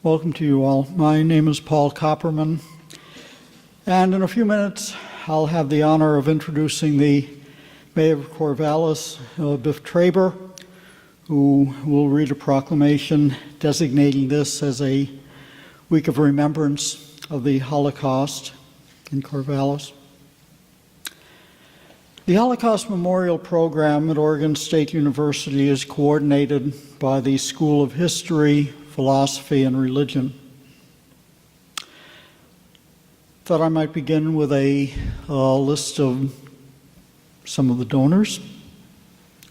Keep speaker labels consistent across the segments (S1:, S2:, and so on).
S1: Welcome to you all. My name is Paul Copperman, and in a few minutes I'll have the honor of introducing the Mayor of Corvallis, Biff Traber, who will read a proclamation designating this as a week of remembrance of the Holocaust in Corvallis. The Holocaust Memorial Program at Oregon State University is coordinated by the School of History, Philosophy, and Religion. Thought I might begin with a list of some of the donors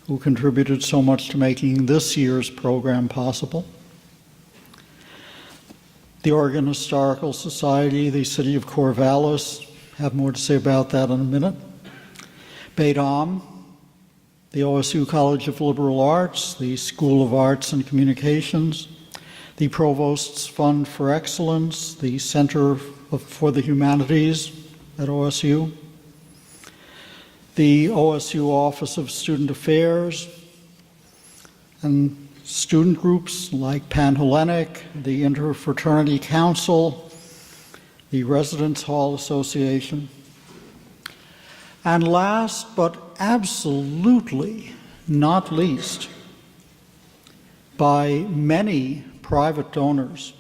S1: who contributed so much to making this year's program possible. The Oregon Historical Society, the City of Corvallis, have more to say about that in a minute. BADOM, the OSU College of Liberal Arts, the School of Arts and Communications, the Provost's Fund for Excellence, the Center for the Humanities at OSU, the OSU Office of Student Affairs, and student groups like Pan-Hellenic, the Interfraternity Council, the Residence Hall Association, and last but absolutely not least, by many private donors,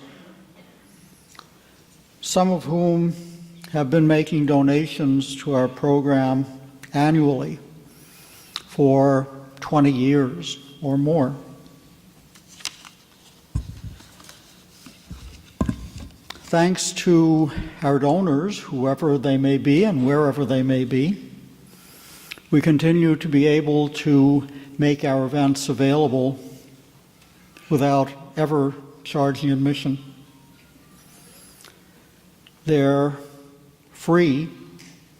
S1: some of whom have been making donations to our program annually for 20 years or more. Thanks to our donors, whoever they may be and wherever they may be, we continue to be able to make our events available without ever charging admission. They're free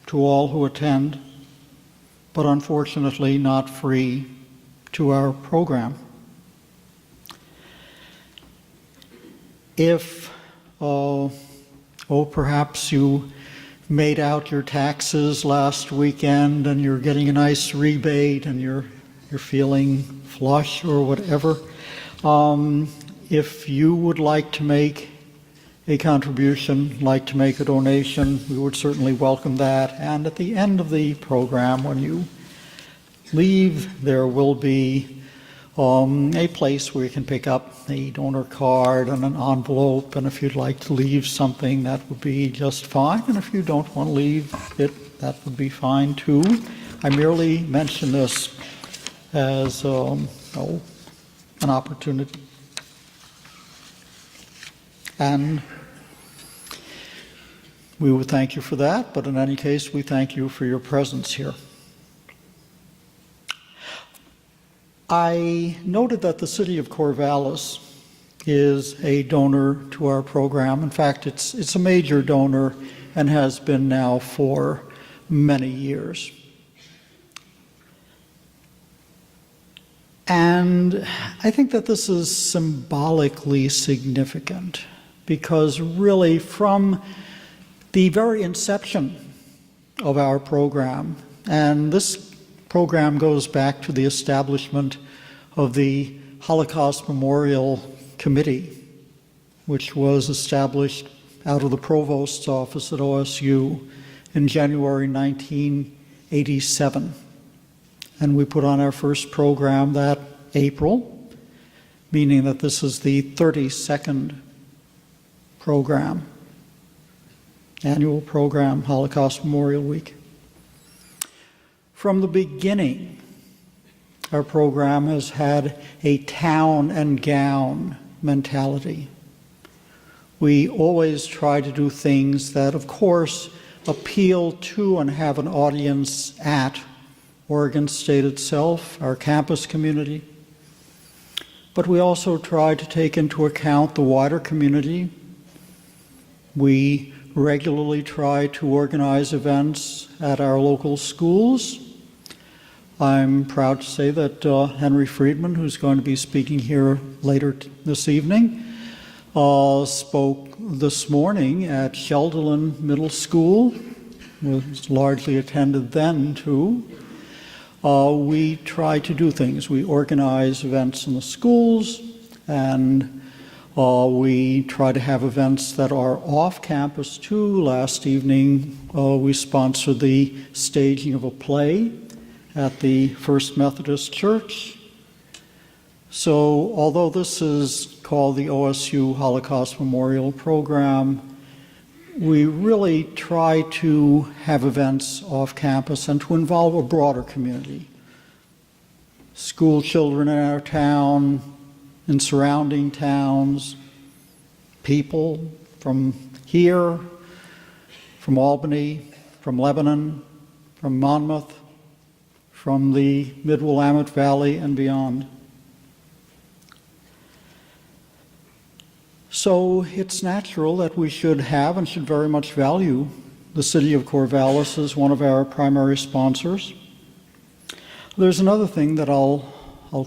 S1: to all who attend, but unfortunately not free to our program. If, perhaps you made out your taxes last weekend and you're getting a nice rebate and you're feeling flush or whatever, if you would like to make a contribution, like to make a donation, we would certainly welcome that. And at the end of the program, when you leave, there will be a place where you can pick up a donor card and an envelope, and if you'd like to leave something, that would be just fine. And if you don't want to leave it, that would be fine too. I merely mention this as an opportunity. And we would thank you for that, but in any case, we thank you for your presence here. I noted that the City of Corvallis is a donor to our program. In fact, it's a major donor and has been now for many years. And I think that this is symbolically significant because really from the very inception of our program, and this program goes back to the establishment of the Holocaust Memorial Committee, which was established out of the Provost's office at OSU in January 1987. And we put on our first program that April, meaning that this is the 32nd program, annual program, Holocaust Memorial Week. From the beginning, our program has had a town and gown mentality. We always try to do things that, of course, appeal to and have an audience at Oregon State itself, our campus community. But we also try to take into account the wider community. We regularly try to organize events at our local schools. I'm proud to say that Henry Friedman, who's going to be speaking here later this evening, spoke this morning at Sheldon Middle School, was largely attended then too. We try to do things. We organize events in the schools, and We try to have events that are off campus too. Last evening, we sponsored the staging of a play at the First Methodist Church. So although this is called the OSU Holocaust Memorial Program, we really try to have events off campus and to involve a broader community. School children in our town, in surrounding towns, people from here, from Albany, from Lebanon, from Monmouth, from the Mid-Willamette Valley and beyond. So it's natural that we should have and should very much value the city of Corvallis as one of our primary sponsors. There's another thing that I'll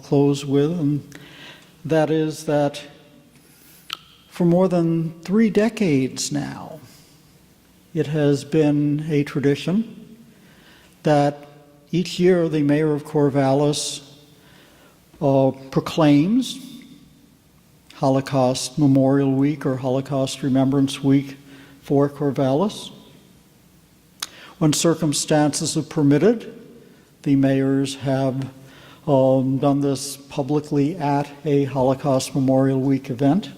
S1: close with, and that is that for more than 3 decades now, it has been a tradition that each year the mayor of Corvallis proclaims Holocaust Memorial Week or Holocaust Remembrance Week for Corvallis. When circumstances have permitted, the mayors have done this publicly at a Holocaust Memorial Week event.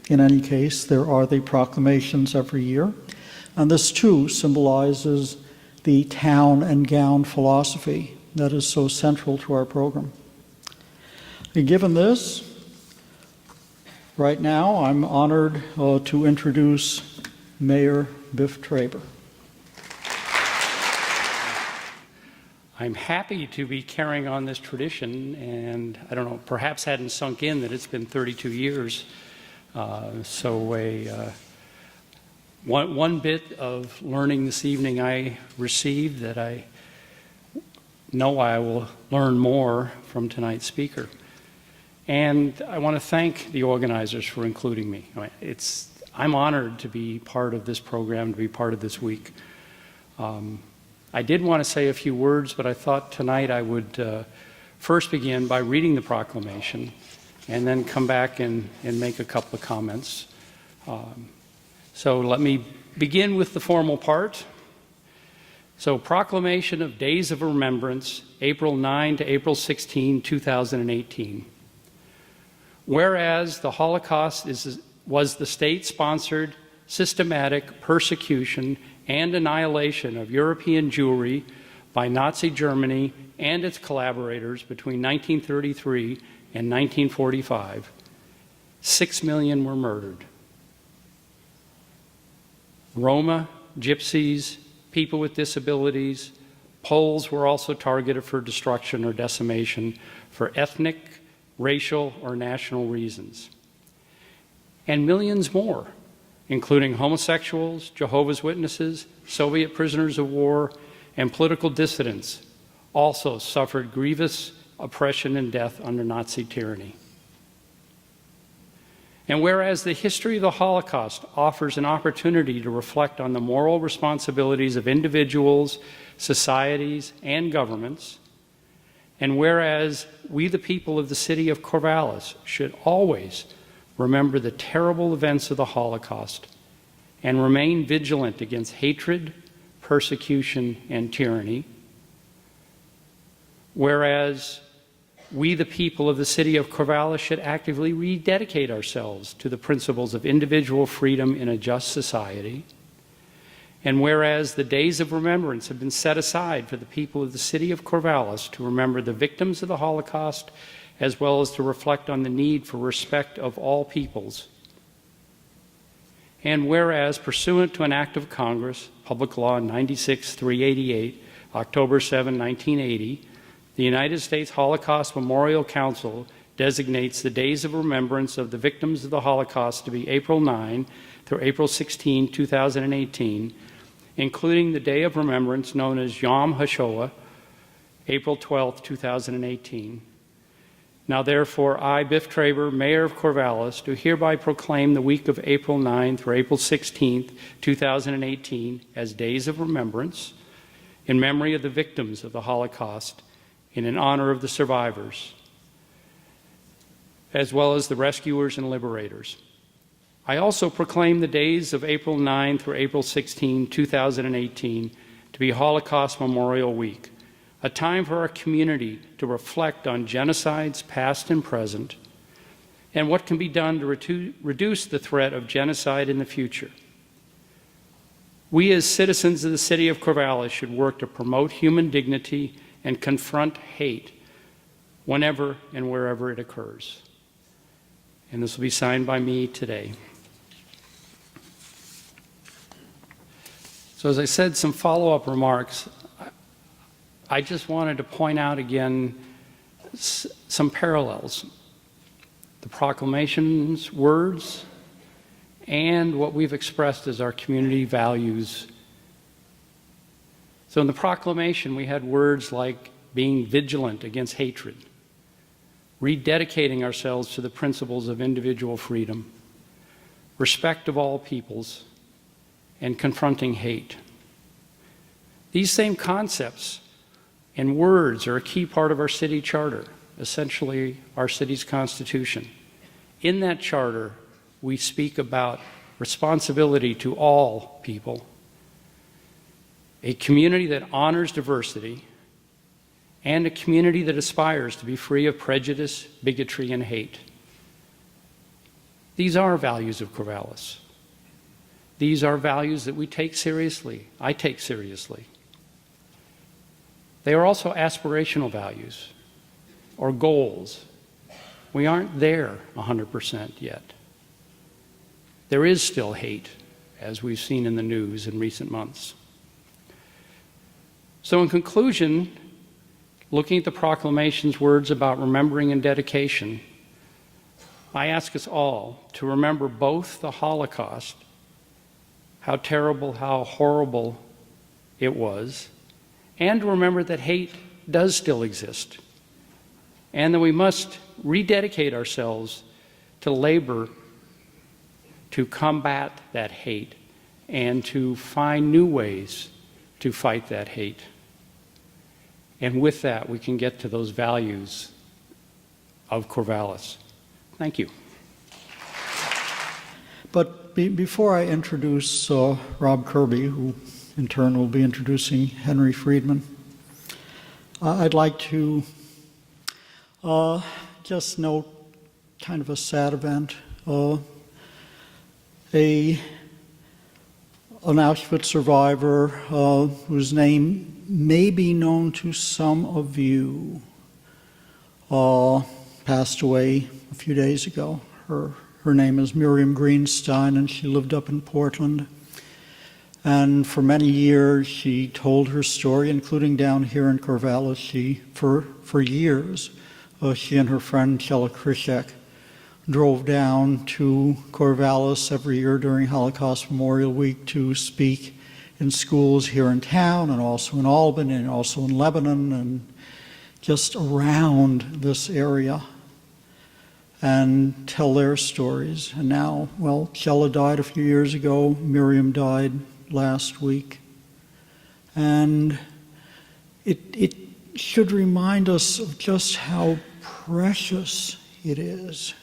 S1: In any case, there are the proclamations every year. And this too symbolizes the town and gown philosophy that is so central to our program. And given this, right now I'm honored to introduce Mayor Biff Traber.
S2: I'm happy to be carrying on this tradition, and I don't know, perhaps hadn't sunk in that it's been 32 years. One bit of learning this evening I received that I know I will learn more from tonight's speaker. And I want to thank the organizers for including me. I'm honored to be part of this program, to be part of this week. I did want to say a few words, but I thought tonight I would first begin by reading the proclamation and then come back and make a couple of comments. So let me begin with the formal part. So, Proclamation of Days of Remembrance, April 9 to April 16, 2018. Whereas the Holocaust was the state-sponsored, systematic persecution and annihilation of European Jewry by Nazi Germany and its collaborators between 1933 and 1945, 6 million were murdered. Roma, Gypsies, people with disabilities, Poles were also targeted for destruction or decimation for ethnic, racial, or national reasons. And millions more, including homosexuals, Jehovah's Witnesses, Soviet prisoners of war, and political dissidents, also suffered grievous oppression and death under Nazi tyranny. And whereas the history of the Holocaust offers an opportunity to reflect on the moral responsibilities of individuals, societies, and governments, and whereas we, the people of the city of Corvallis, should always remember the terrible events of the Holocaust and remain vigilant against hatred, persecution, and tyranny, whereas we, the people of the city of Corvallis, should actively rededicate ourselves to the principles of individual freedom in a just society, and whereas the days of remembrance have been set aside for the people of the city of Corvallis to remember the victims of the Holocaust, as well as to reflect on the need for respect of all peoples. And whereas, pursuant to an act of Congress, Public Law 96-388, October 7, 1980, the United States Holocaust Memorial Council designates the days of remembrance of the victims of the Holocaust to be April 9 through April 16, 2018, including the Day of Remembrance known as Yom HaShoah, April 12, 2018. Now therefore, I, Biff Traber, Mayor of Corvallis, do hereby proclaim the week of April 9 through April 16, 2018 as Days of Remembrance in memory of the victims of the Holocaust and in honor of the survivors. as well as the rescuers and liberators. I also proclaim the days of April 9 through April 16, 2018 to be Holocaust Memorial Week, a time for our community to reflect on genocides past and present and what can be done to reduce the threat of genocide in the future. We as citizens of the city of Corvallis should work to promote human dignity and confront hate whenever and wherever it occurs. And this will be signed by me today. So as I said, some follow-up remarks. I just wanted to point out again some parallels. The proclamation's words and what we've expressed as our community values. So in the proclamation, we had words like being vigilant against hatred, rededicating ourselves to the principles of individual freedom, respect of all peoples, and confronting hate. These same concepts and words are a key part of our city charter, essentially our city's constitution. In that charter, we speak about responsibility to all people, a community that honors diversity, and a community that aspires to be free of prejudice, bigotry, and hate. These are values of Corvallis. These are values that we take seriously, I take seriously. They are also aspirational values or goals. We aren't there 100% yet. There is still hate, as we've seen in the news in recent months. So in conclusion, looking at the proclamation's words about remembering and dedication, I ask us all to remember both the Holocaust, how terrible, how horrible it was, and to remember that hate does still exist, and that we must rededicate ourselves to labor to combat that hate and to find new ways to fight that hate. And with that, we can get to those values of Corvallis. Thank you.
S1: But before I introduce Rob Kirby, who in turn will be introducing Henry Friedman, I'd like to just note kind of a sad event. An Auschwitz survivor whose name may be known to some of you passed away a few days ago. Her name is Miriam Greenstein, and she lived up in Portland. And for many years, she told her story, including down here in Corvallis. For years, she and her friend Kjella Krishek drove down to Corvallis every year during Holocaust Memorial Week to speak in schools here in town, and also in Albany, and also in Lebanon, and just around this area, and tell their stories. And now, well, Kjella died a few years ago, Miriam died last week, and it should remind us of just how precious it is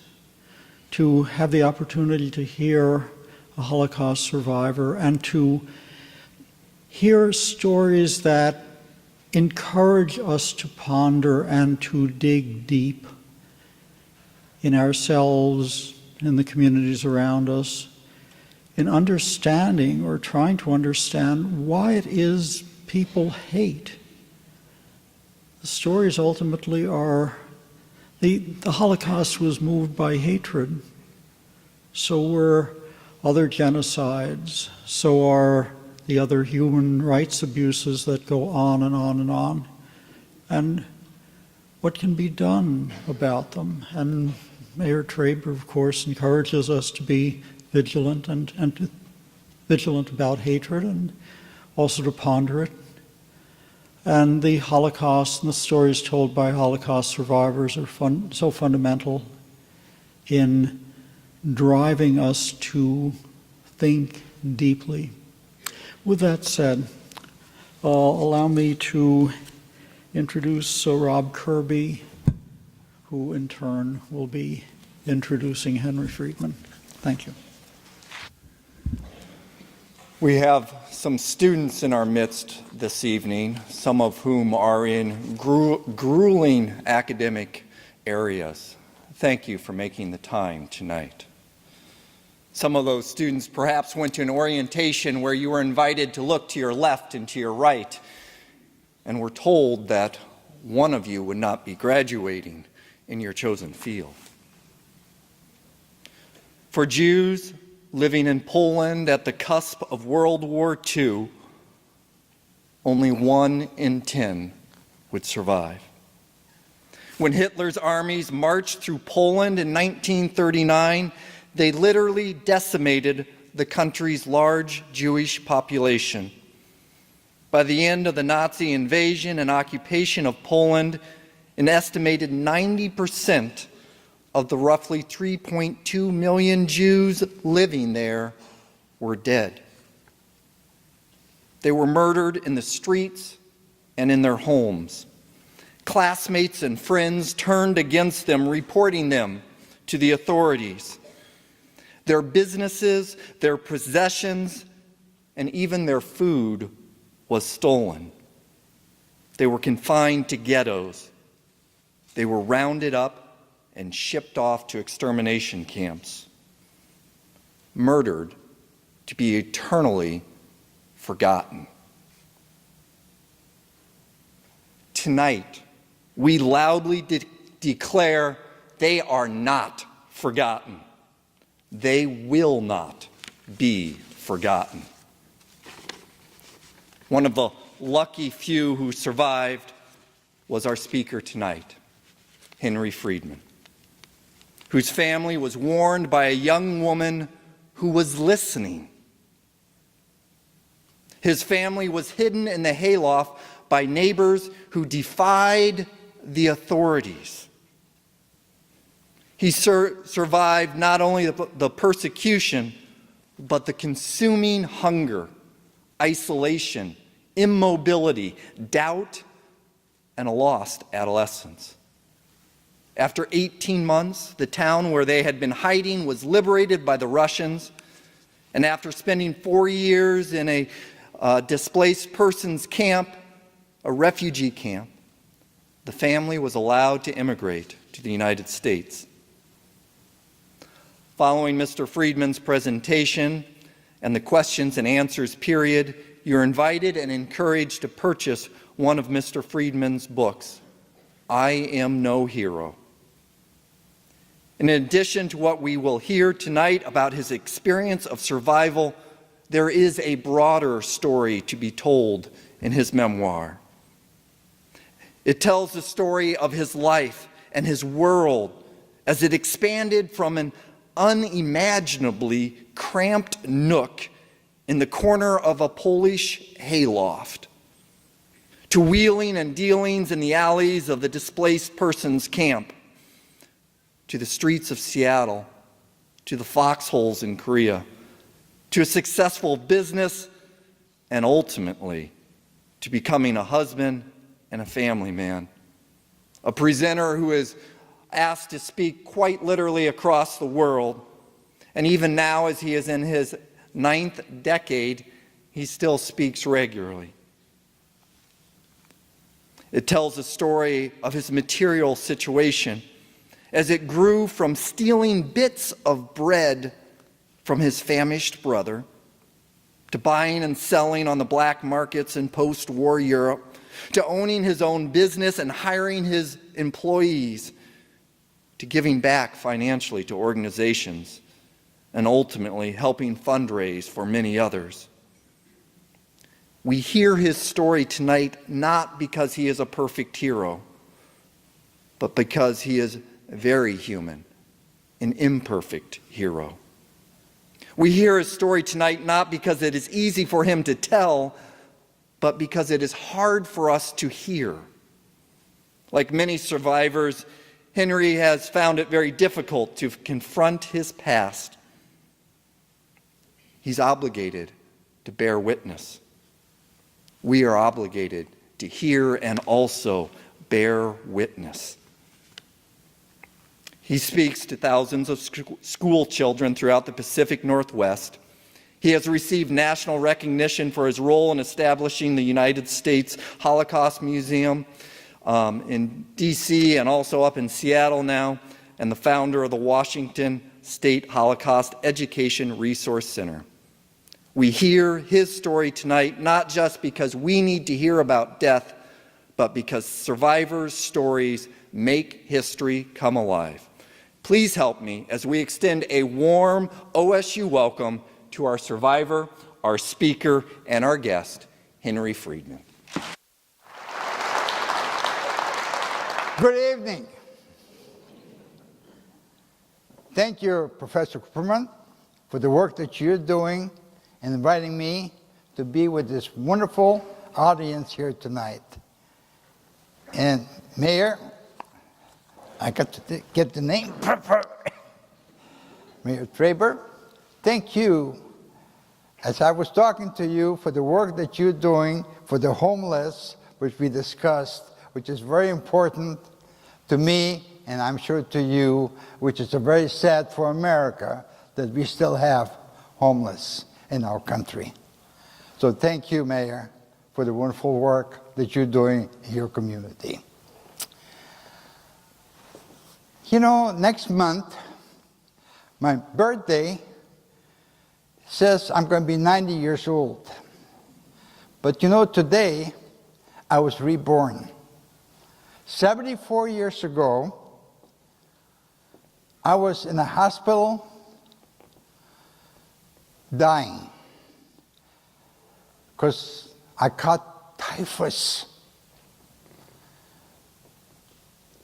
S1: to have the opportunity to hear a Holocaust survivor and to hear stories that encourage us to ponder and to dig deep in ourselves, in the communities around us, in understanding or trying to understand why it is people hate. The stories ultimately are, the Holocaust was moved by hatred. So were other genocides. So are the other human rights abuses that go on and on and on. And what can be done about them? And Mayor Traber, of course, encourages us to be vigilant and vigilant about hatred, and also to ponder it. And the Holocaust and the stories told by Holocaust survivors are so fundamental in driving us to think deeply. With that said, allow me to introduce Rob Kirby, who in turn will be introducing Henry Friedman. Thank you.
S3: We have some students in our midst this evening, some of whom are in grueling academic areas. Thank you for making the time tonight. Some of those students perhaps went to an orientation where you were invited to look to your left and to your right, and were told that one of you would not be graduating in your chosen field. For Jews living in Poland at the cusp of World War II, only 1 in 10 would survive. When Hitler's armies marched through Poland in 1939, they literally decimated the country's large Jewish population. By the end of the Nazi invasion and occupation of Poland, an estimated 90% of the roughly 3.2 million Jews living there were dead. They were murdered in the streets and in their homes. Classmates and friends turned against them, reporting them to the authorities. Their businesses, their possessions, and even their food was stolen. They were confined to ghettos. They were rounded up and shipped off to extermination camps, murdered to be eternally forgotten. Tonight, we loudly declare they are not forgotten. They will not be forgotten. One of the lucky few who survived was our speaker tonight, Henry Friedman, whose family was warned by a young woman who was listening. His family was hidden in the hayloft by neighbors who defied the authorities. He survived not only the persecution, but the consuming hunger, isolation, immobility, doubt, and a lost adolescence. After 18 months, the town where they had been hiding was liberated by the Russians, and after spending 4 years in a displaced persons camp, a refugee camp, the family was allowed to immigrate to the United States. Following Mr. Friedman's presentation and the questions and answers period, you're invited and encouraged to purchase one of Mr. Friedman's books, I Am No Hero. In addition to what we will hear tonight about his experience of survival, there is a broader story to be told in his memoir. It tells the story of his life and his world as it expanded from an unimaginably cramped nook in the corner of a Polish hayloft to wheeling and dealings in the alleys of the displaced persons camp, to the streets of Seattle, to the foxholes in Korea, to a successful business, and ultimately to becoming a husband and a family man. A presenter who is asked to speak quite literally across the world, and even now as he is in his 9th decade, he still speaks regularly. It tells a story of his material situation as it grew from stealing bits of bread from his famished brother to buying and selling on the black markets in post-war Europe, to owning his own business and hiring his employees, to giving back financially to organizations, and ultimately helping fundraise for many others. We hear his story tonight not because he is a perfect hero, but because he is very human, an imperfect hero. We hear his story tonight not because it is easy for him to tell, but because it is hard for us to hear. Like many survivors, Henry has found it very difficult to confront his past. He's obligated to bear witness. We are obligated to hear and also bear witness. He speaks to thousands of school children throughout the Pacific Northwest. He has received national recognition for his role in establishing the United States Holocaust Museum in D.C. and also up in Seattle now, and the founder of the Washington State Holocaust Education Resource Center. We hear his story tonight not just because we need to hear about death, but because survivors' stories make history come alive. Please help me as we extend a warm OSU welcome to our survivor, our speaker, and our guest, Henry Friedman.
S4: Good evening. Thank you, Professor Friedman, for the work that you're doing and inviting me to be with this wonderful audience here tonight. And Mayor, I got to get the name proper. Mayor Traber, thank you, as I was talking to you, for the work that you're doing for the homeless, which we discussed, which is very important to me, and I'm sure to you, which is very sad for America, that we still have homeless in our country. So thank you, Mayor, for the wonderful work that you're doing in your community. You know, next month, my birthday says I'm going to be 90 years old. But you know, today, I was reborn. 74 years ago, I was in a hospital dying because I caught typhus.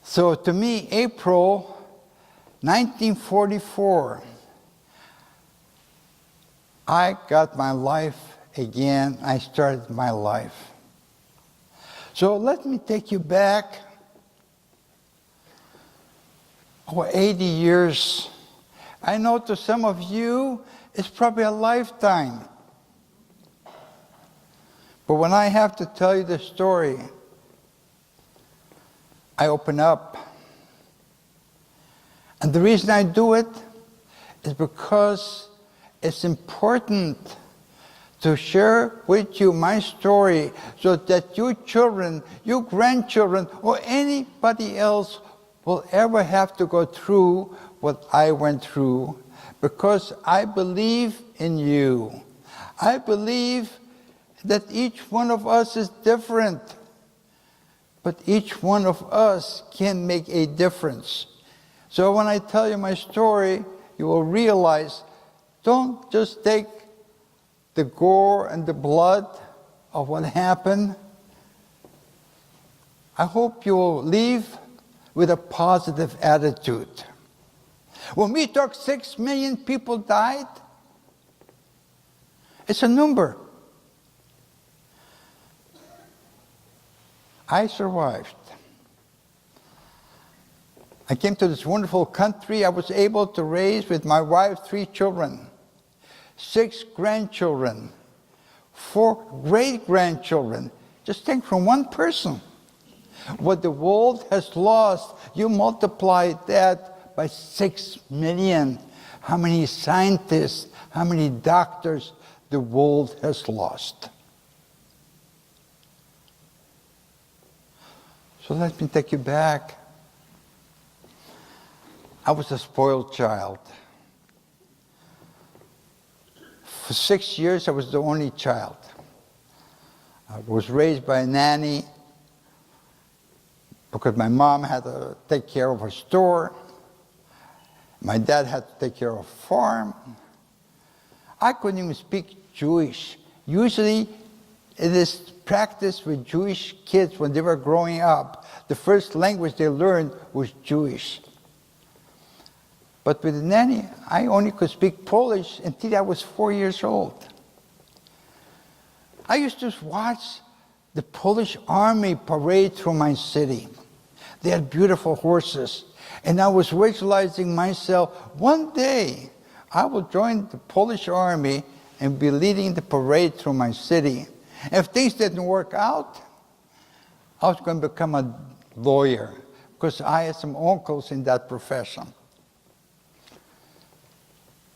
S4: So to me, April 1944, I got my life again. I started my life. So let me take you back over 80 years. I know to some of you, it's probably a lifetime. But when I have to tell you the story, I open up. And the reason I do it is because it's important to share with you my story so that your children, your grandchildren, or anybody else will ever have to go through what I went through, because I believe in you. I believe that each one of us is different, but each one of us can make a difference. So when I tell you my story, you will realize, don't just take the gore and the blood of what happened. I hope you will leave with a positive attitude. When we talk 6 million people died, it's a number. I survived. I came to this wonderful country. I was able to raise with my wife 3 children, 6 grandchildren, 4 great-grandchildren. Just think from one person. What the world has lost, you multiply that by 6 million. How many scientists, how many doctors the world has lost. So let me take you back. I was a spoiled child. For 6 years, I was the only child. I was raised by a nanny because my mom had to take care of her store. My dad had to take care of a farm. I couldn't even speak Jewish. Usually, it is practiced with Jewish kids when they were growing up. The first language they learned was Jewish. But with the nanny, I only could speak Polish until I was 4 years old. I used to watch the Polish army parade through my city. They had beautiful horses. And I was visualizing myself, one day I will join the Polish army and be leading the parade through my city. And if things didn't work out, I was going to become a lawyer. because I had some uncles in that profession.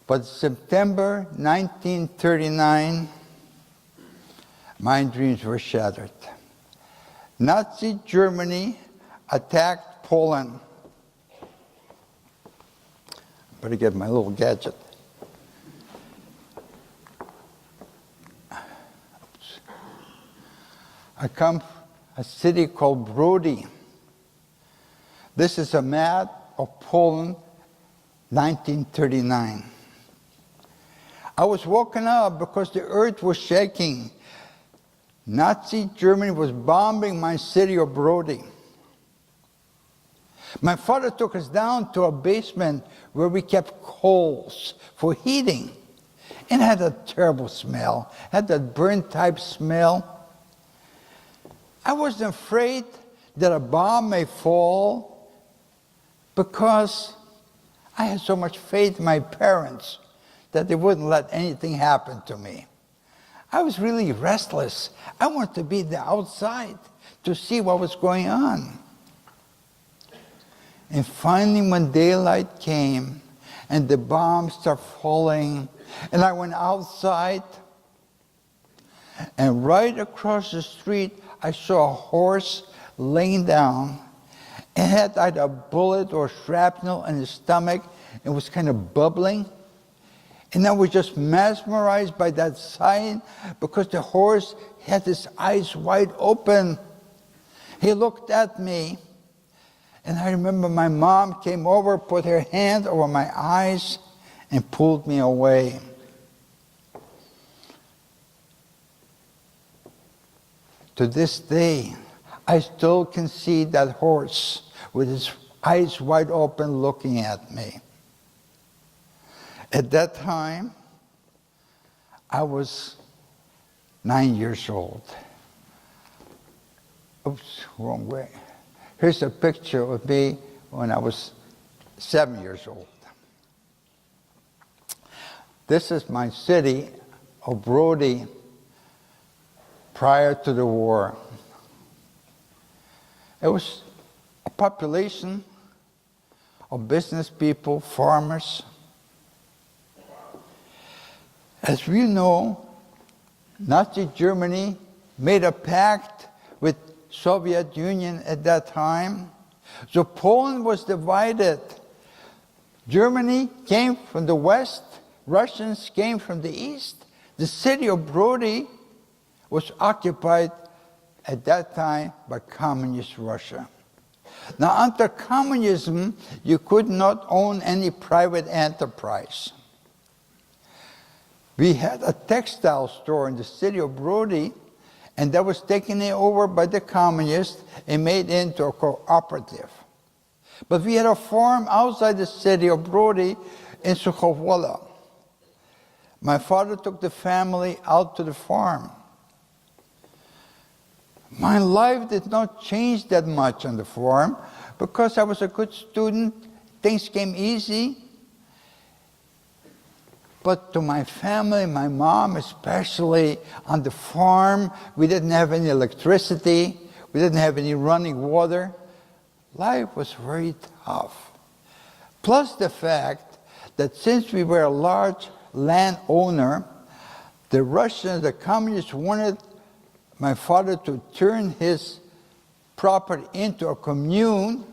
S4: But September 1939, my dreams were shattered. Nazi Germany attacked Poland. Better get my little gadget. Oops. I come from a city called Brody. This is a map of Poland, 1939. I was woken up because the earth was shaking. Nazi Germany was bombing my city of Brody. My father took us down to a basement where we kept coals for heating. And it had a terrible smell, had that burnt type smell. I wasn't afraid that a bomb may fall because I had so much faith in my parents that they wouldn't let anything happen to me. I was really restless. I wanted to be the outside to see what was going on. And finally, when daylight came and the bombs started falling, and I went outside, and right across the street, I saw a horse laying down. It had either a bullet or shrapnel in his stomach. It was kind of bubbling. And I was just mesmerized by that sight because the horse had his eyes wide open. He looked at me. And I remember my mom came over, put her hand over my eyes, and pulled me away. To this day, I still can see that horse with his eyes wide open looking at me. At that time, I was 9 years old. Oops, wrong way. Here's a picture of me when I was 7 years old. This is my city of Brody prior to the war. It was a population of business people, farmers. As we know, Nazi Germany made a pact with Soviet Union at that time. So Poland was divided. Germany came from the west, Russians came from the east. The city of Brody was occupied at that time by communist Russia. Now, under communism, you could not own any private enterprise. We had a textile store in the city of Brody, and that was taken over by the communists and made into a cooperative. But we had a farm outside the city of Brody in Sukhovola. My father took the family out to the farm. My life did not change that much on the farm because I was a good student. Things came easy. But to my family, my mom especially, on the farm, we didn't have any electricity. We didn't have any running water. Life was very tough. Plus the fact that since we were a large landowner, the Russians, the communists wanted my father to turn his property into a commune,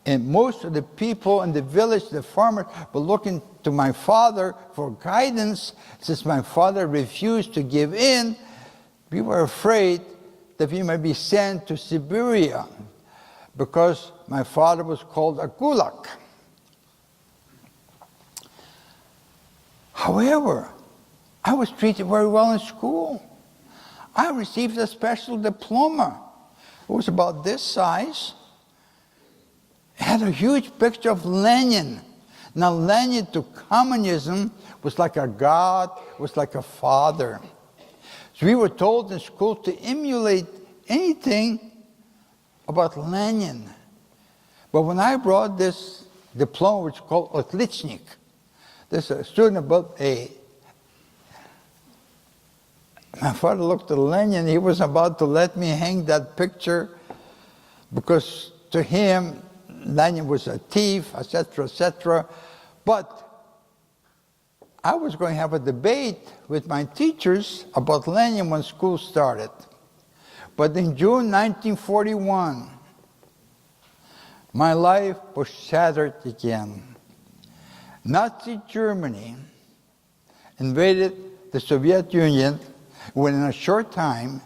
S4: and most of the people in the village, the farmers, were looking to my father for guidance. Since my father refused to give in, we were afraid that we might be sent to Siberia because my father was called a gulag. However, I was treated very well in school. I received a special diploma. It was about this size. It had a huge picture of Lenin. Now, Lenin to communism was like a god, was like a father. So we were told in school to emulate anything about Lenin. But when I brought this diploma, which is called Otlichnik, this is a student above A, my father looked at Lenin. He was about to let me hang that picture because to him, Lenin was a thief, etc., etc. But I was going to have a debate with my teachers about Lenin when school started. But in June 1941, my life was shattered again. Nazi Germany invaded the Soviet Union when in a short time,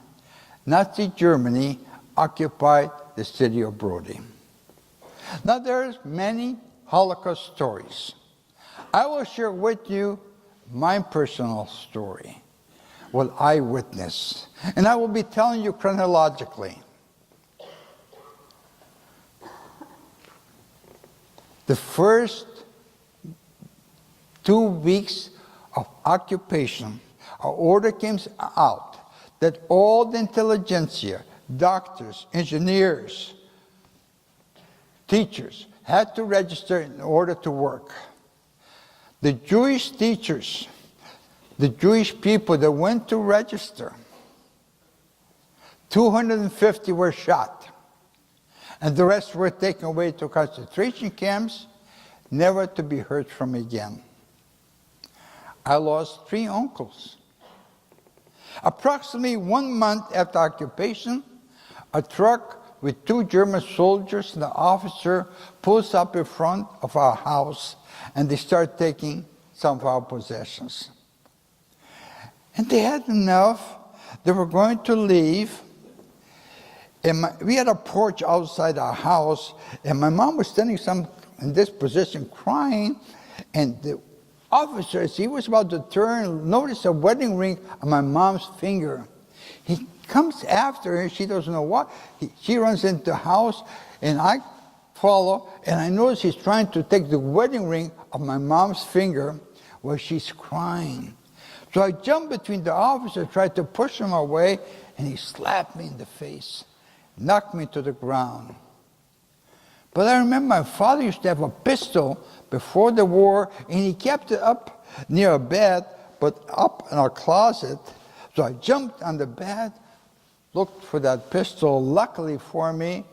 S4: Nazi Germany occupied the city of Brody. Now there's many Holocaust stories. I will share with you my personal story, what I witnessed. And I will be telling you chronologically. The first 2 weeks of occupation, an order came out that all the intelligentsia, doctors, engineers, teachers, had to register in order to work. The Jewish teachers, the Jewish people that went to register, 250 were shot, and the rest were taken away to concentration camps, never to be heard from again. I lost 3 uncles. Approximately 1 month after occupation, a truck with 2 German soldiers and an officer pulls up in front of our house, and they start taking some of our possessions. And they had enough. They were going to leave. And we had a porch outside our house, and my mom was standing in this position crying, and the officer, as he was about to turn, noticed a wedding ring on my mom's finger. He comes after her, she doesn't know what. She runs into the house, and I follow, and I notice he's trying to take the wedding ring of my mom's finger where she's crying. So I jumped between the officers, tried to push him away, and he slapped me in the face, knocked me to the ground. But I remember my father used to have a pistol before the war, and he kept it up near a bed, but up in our closet. So I jumped on the bed, looked for that pistol. Luckily for me,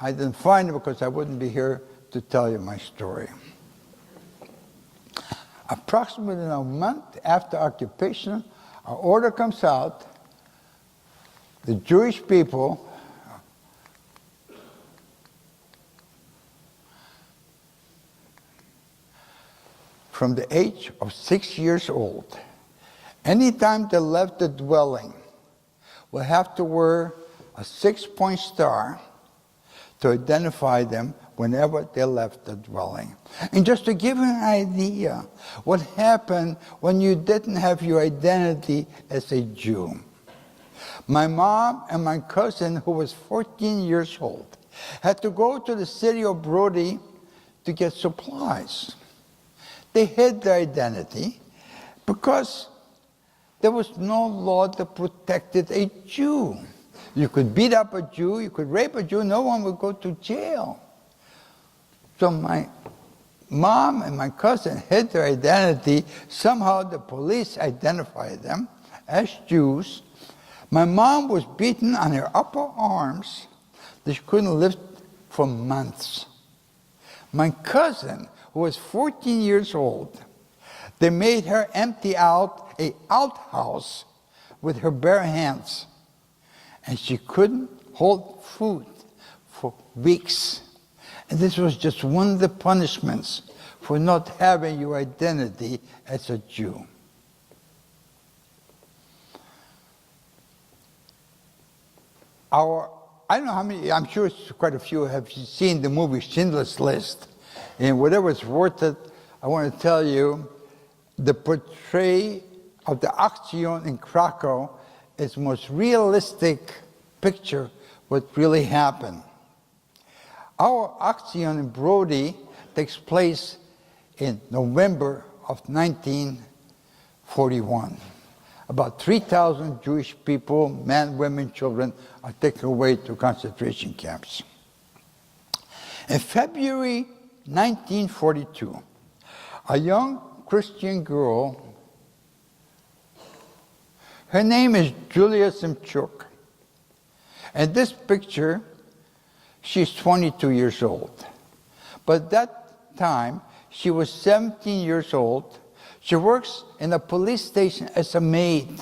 S4: I didn't find it because I wouldn't be here to tell you my story. Approximately a month after occupation, an order comes out. The Jewish people from the age of 6 years old, anytime they left the dwelling, will have to wear a 6-point star to identify them whenever they left the dwelling. And just to give you an idea what happened when you didn't have your identity as a Jew. My mom and my cousin, who was 14 years old, had to go to the city of Brody to get supplies. They hid their identity because there was no law that protected a Jew. You could beat up a Jew, you could rape a Jew, no one would go to jail. So my mom and my cousin hid their identity. Somehow the police identified them as Jews. My mom was beaten on her upper arms that she couldn't lift for months. My cousin, who was 14 years old, they made her empty out an outhouse with her bare hands. And she couldn't hold food for weeks. And this was just one of the punishments for not having your identity as a Jew. I don't know how many, I'm sure quite a few have seen the movie Schindler's List. And whatever it's worth it, I want to tell you, the portrayal of the Action in Krakow is the most realistic picture what really happened. Our Action in Brody takes place in November of 1941. About 3,000 Jewish people, men, women, children, are taken away to concentration camps. In February 1942, a young Christian girl, her name is Julia Symchuck. And this picture, she's 22 years old. But at that time, she was 17 years old. She works in a police station as a maid.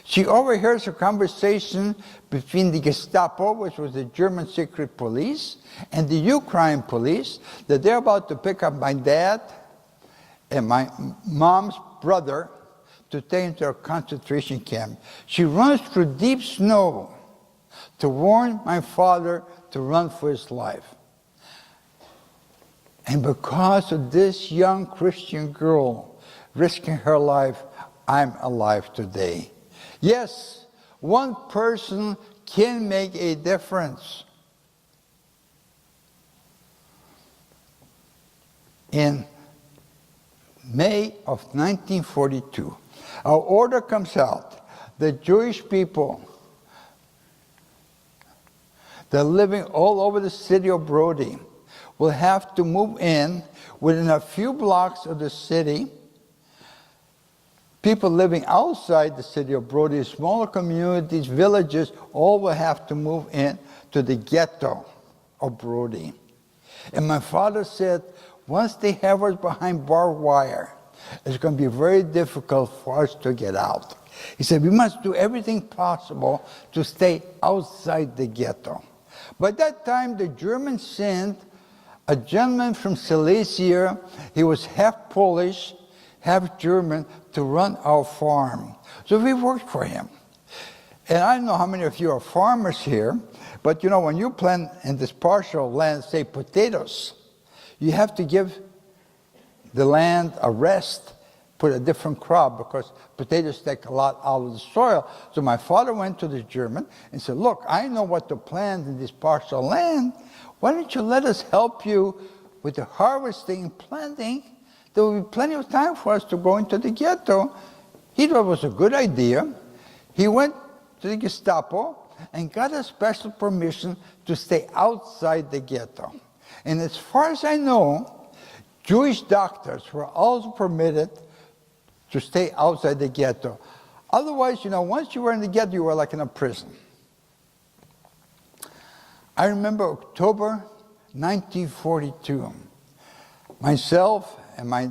S4: She overhears a conversation between the Gestapo, which was the German secret police, and the Ukraine police, that they're about to pick up my dad and my mom's brother to take into a concentration camp. She runs through deep snow to warn my father to run for his life. And because of this young Christian girl risking her life, I'm alive today. Yes, one person can make a difference. In May of 1942, an order comes out that Jewish people that are living all over the city of Brody will have to move in within a few blocks of the city. People living outside the city of Brody, smaller communities, villages, all will have to move in to the ghetto of Brody. And my father said, once they have us behind barbed wire, it's going to be very difficult for us to get out. He said, we must do everything possible to stay outside the ghetto. By that time, the Germans sent a gentleman from Silesia. He was half Polish, half German, to run our farm. So we worked for him. And I don't know how many of you are farmers here, but you know, when you plant in this partial land, say potatoes, you have to give the land a rest, put a different crop, because potatoes take a lot out of the soil. So my father went to the German and said, look, I know what to plant in this partial land. Why don't you let us help you with the harvesting and planting? There will be plenty of time for us to go into the ghetto. He thought it was a good idea. He went to the Gestapo and got a special permission to stay outside the ghetto. And as far as I know, Jewish doctors were also permitted to stay outside the ghetto. Otherwise, you know, once you were in the ghetto, you were like in a prison. I remember October 1942. Myself and my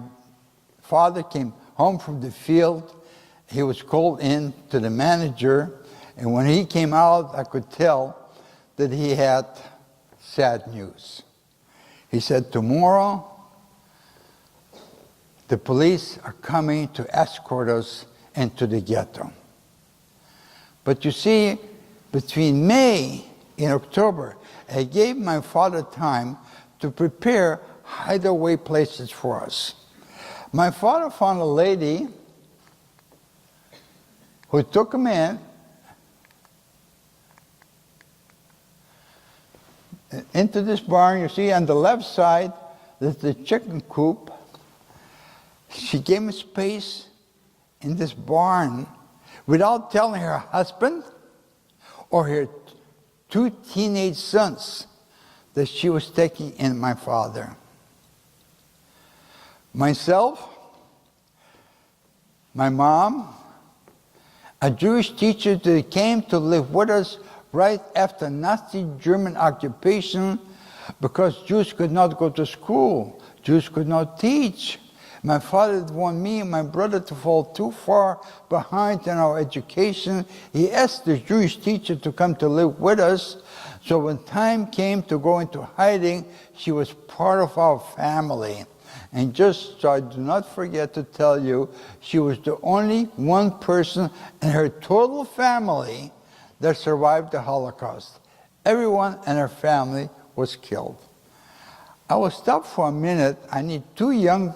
S4: father came home from the field. He was called in to the manager, and when he came out, I could tell that he had sad news. He said, tomorrow, the police are coming to escort us into the ghetto. But you see, between May and October, I gave my father time to prepare hideaway places for us. My father found a lady who took him in into this barn. You see on the left side, there's the chicken coop. She gave him space in this barn without telling her husband or her two teenage sons that she was taking in my father. Myself, my mom, a Jewish teacher that came to live with us right after Nazi German occupation, because Jews could not go to school, Jews could not teach. My father didn't want me and my brother to fall too far behind in our education. He asked the Jewish teacher to come to live with us. So when time came to go into hiding, she was part of our family. And just so I do not forget to tell you, she was the only one person in her total family that survived the Holocaust. Everyone in her family was killed. I will stop for a minute. I need two young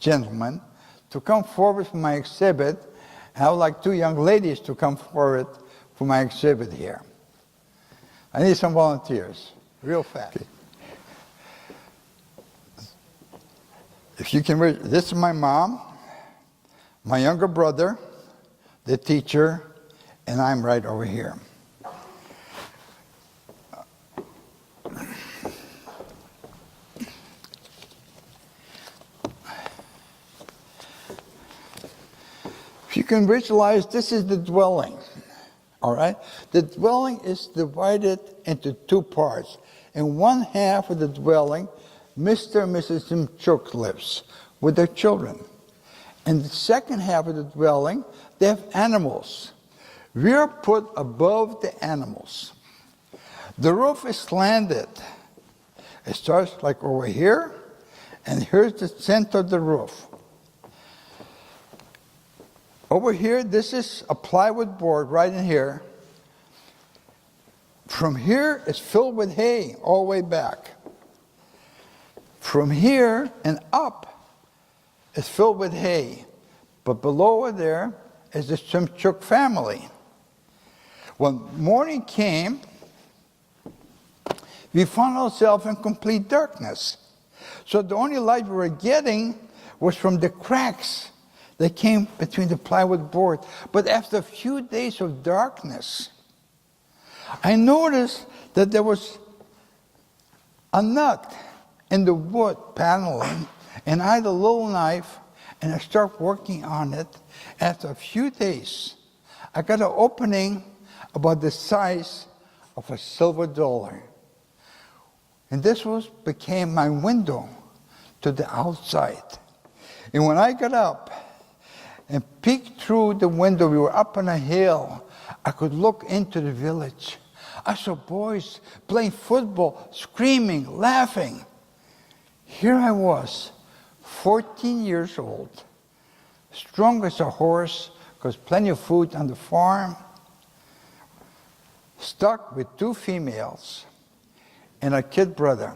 S4: gentlemen to come forward for my exhibit. I would like two young ladies to come forward for my exhibit here. I need some volunteers, real fast. Okay. If you can read, this is my mom, my younger brother, the teacher, and I'm right over here. If you can visualize, this is the dwelling, all right? The dwelling is divided into two parts. In one half of the dwelling, Mr. and Mrs. Symchuck lives with their children. In the second half of the dwelling, they have animals. We are put above the animals. The roof is slanted. It starts like over here, and here's the center of the roof. Over here, this is a plywood board right in here. From here, it's filled with hay all the way back. From here and up, it's filled with hay. But below over there is the Symchuck family. When morning came, we found ourselves in complete darkness. So the only light we were getting was from the cracks that came between the plywood board. But after a few days of darkness, I noticed that there was a nut in the wood paneling, and I had a little knife, and I started working on it. After a few days, I got an opening about the size of a silver dollar. And this became my window to the outside. And when I got up and peeked through the window, we were up on a hill, I could look into the village. I saw boys playing football, screaming, laughing. Here I was, 14 years old, strong as a horse, because plenty of food on the farm, stuck with 2 females and a kid brother.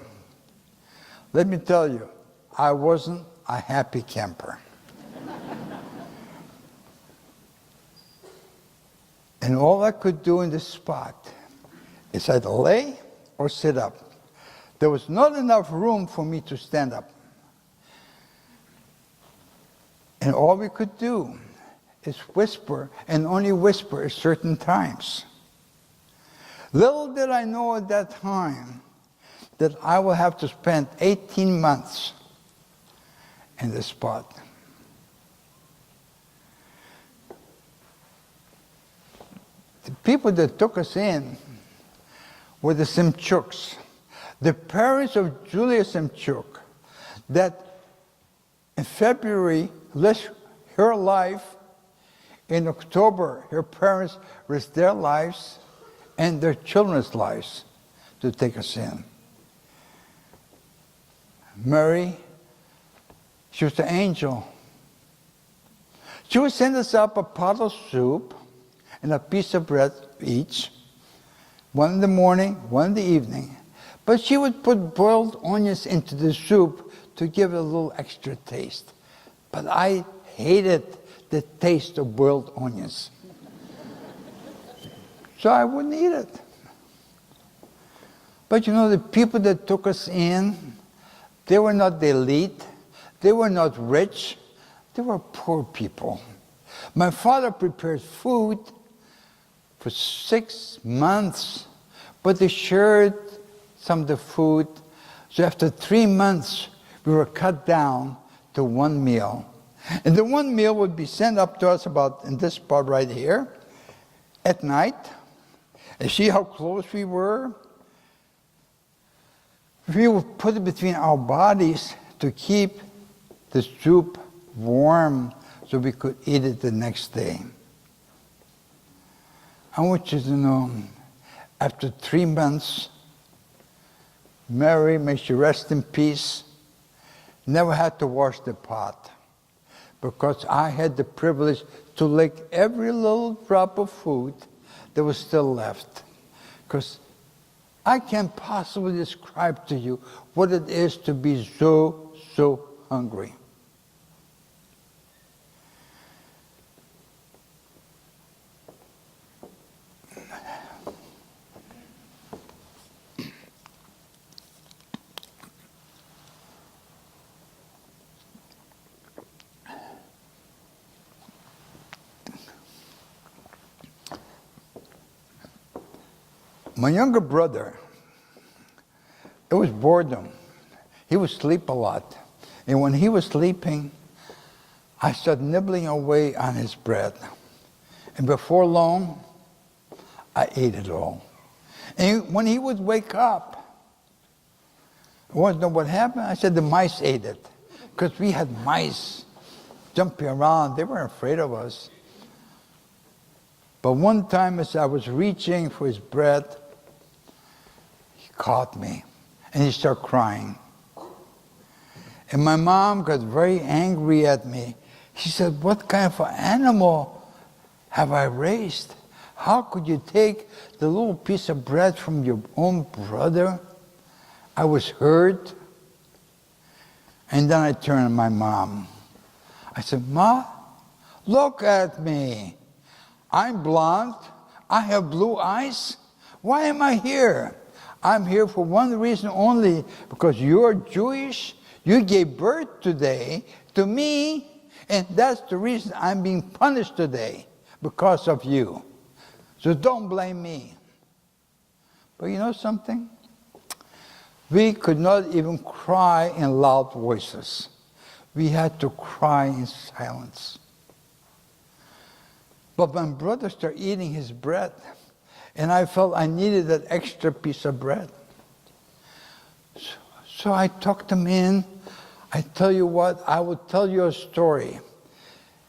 S4: Let me tell you, I wasn't a happy camper. And all I could do in this spot is either lay or sit up. There was not enough room for me to stand up. And all we could do is whisper, and only whisper at certain times. Little did I know at that time that I will have to spend 18 months in this spot. The people that took us in were the Symchucks, the parents of Julia Symchuck, that in February risked her life. In October, her parents risked their lives and their children's lives to take us in. Mary, she was the angel. She would send us up a pot of soup and a piece of bread each, one in the morning, one in the evening. But she would put boiled onions into the soup to give it a little extra taste. But I hated the taste of boiled onions. So I wouldn't eat it. But you know, the people that took us in, they were not the elite, they were not rich, they were poor people. My father prepared food for 6 months, but they shared some of the food. So after 3 months, we were cut down to 1 meal. And the 1 meal would be sent up to us about in this spot right here at night. And see how close we were? We would put it between our bodies to keep the soup warm so we could eat it the next day. I want you to know, after 3 months, Mary, may she rest in peace, never had to wash the pot because I had the privilege to lick every little drop of food that was still left. Because I can't possibly describe to you what it is to be so hungry. My younger brother, it was boredom. He would sleep a lot. And when he was sleeping, I started nibbling away on his bread. And before long, I ate it all. And when he would wake up, I want to know what happened. I said the mice ate it. Because we had mice jumping around. They weren't afraid of us. But one time as I was reaching for his bread, he caught me and he started crying. And my mom got very angry at me. She said, what kind of an animal have I raised? How could you take the little piece of bread from your own brother? I was hurt. And then I turned to my mom. I said, Ma, look at me. I'm blonde. I have blue eyes. Why am I here? I'm here for one reason only, because you're Jewish. You gave birth today to me, and that's the reason I'm being punished today, because of you. So don't blame me. But you know something? We could not even cry in loud voices. We had to cry in silence. But my brother started eating his bread, and I felt I needed that extra piece of bread. So I tucked him in. I tell you what, I will tell you a story.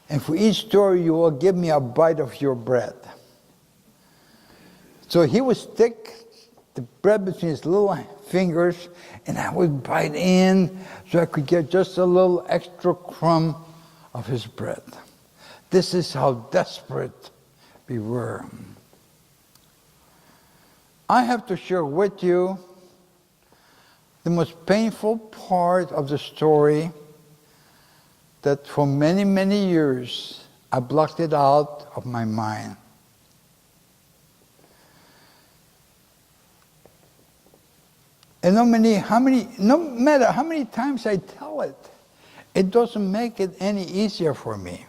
S4: And for each story, you will give me a bite of your bread. So he would stick the bread between his little fingers, and I would bite in so I could get just a little extra crumb of his bread. This is how desperate we were. I have to share with you the most painful part of the story, that for many, many years, I blocked it out of my mind. And no matter how many times I tell it, it doesn't make it any easier for me.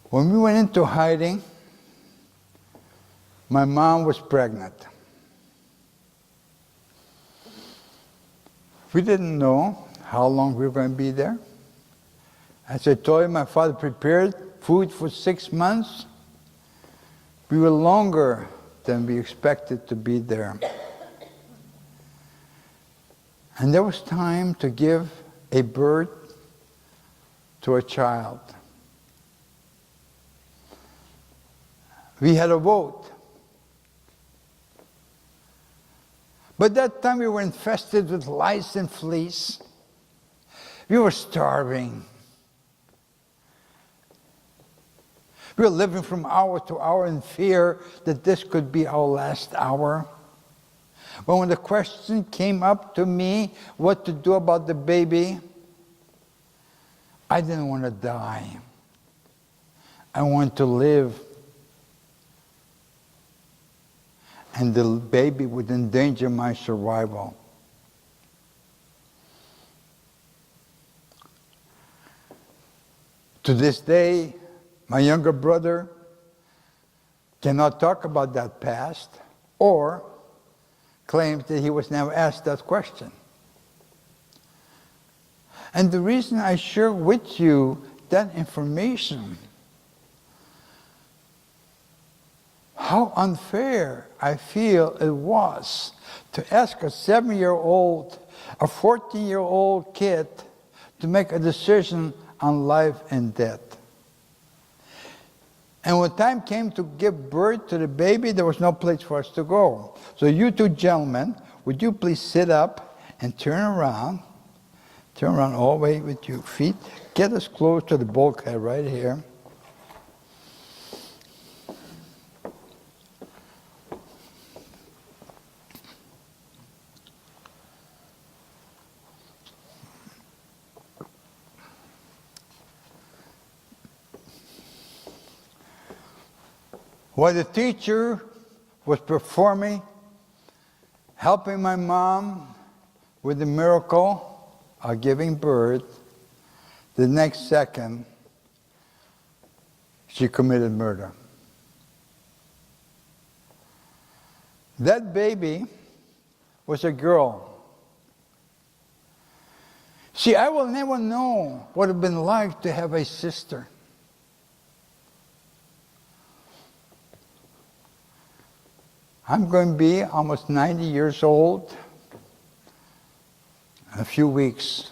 S4: When we went into hiding, my mom was pregnant. We didn't know how long we were going to be there. As I told you, my father prepared food for 6 months. We were longer than we expected to be there. And there was time to give a birth to a child. We had a vote. But that time we were infested with lice and fleas. We were starving. We were living from hour to hour in fear that this could be our last hour. But when the question came up to me what to do about the baby, I didn't want to die. I wanted to live. And the baby would endanger my survival. To this day, my younger brother cannot talk about that past or claims that he was never asked that question. And the reason I share with you that information, how unfair I feel it was to ask a 7-year-old, a 14-year-old kid to make a decision on life and death. And when time came to give birth to the baby, there was no place for us to go. So you two gentlemen, would you please sit up and turn around all the way with your feet. Get as close to the bulkhead right here. While the teacher was performing, helping my mom with the miracle of giving birth, the next second, she committed murder. That baby was a girl. See, I will never know what it would have been like to have a sister. I'm going to be almost 90 years old in a few weeks.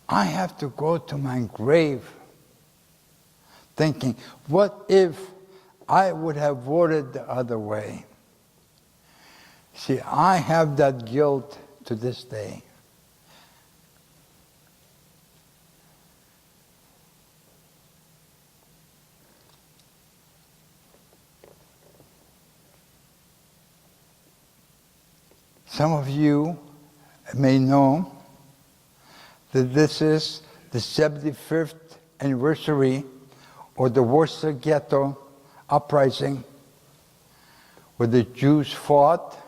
S4: I have to go to my grave thinking, what if I would have voted the other way? See, I have that guilt to this day. Some of you may know that this is the 75th anniversary of the Warsaw Ghetto uprising, where the Jews fought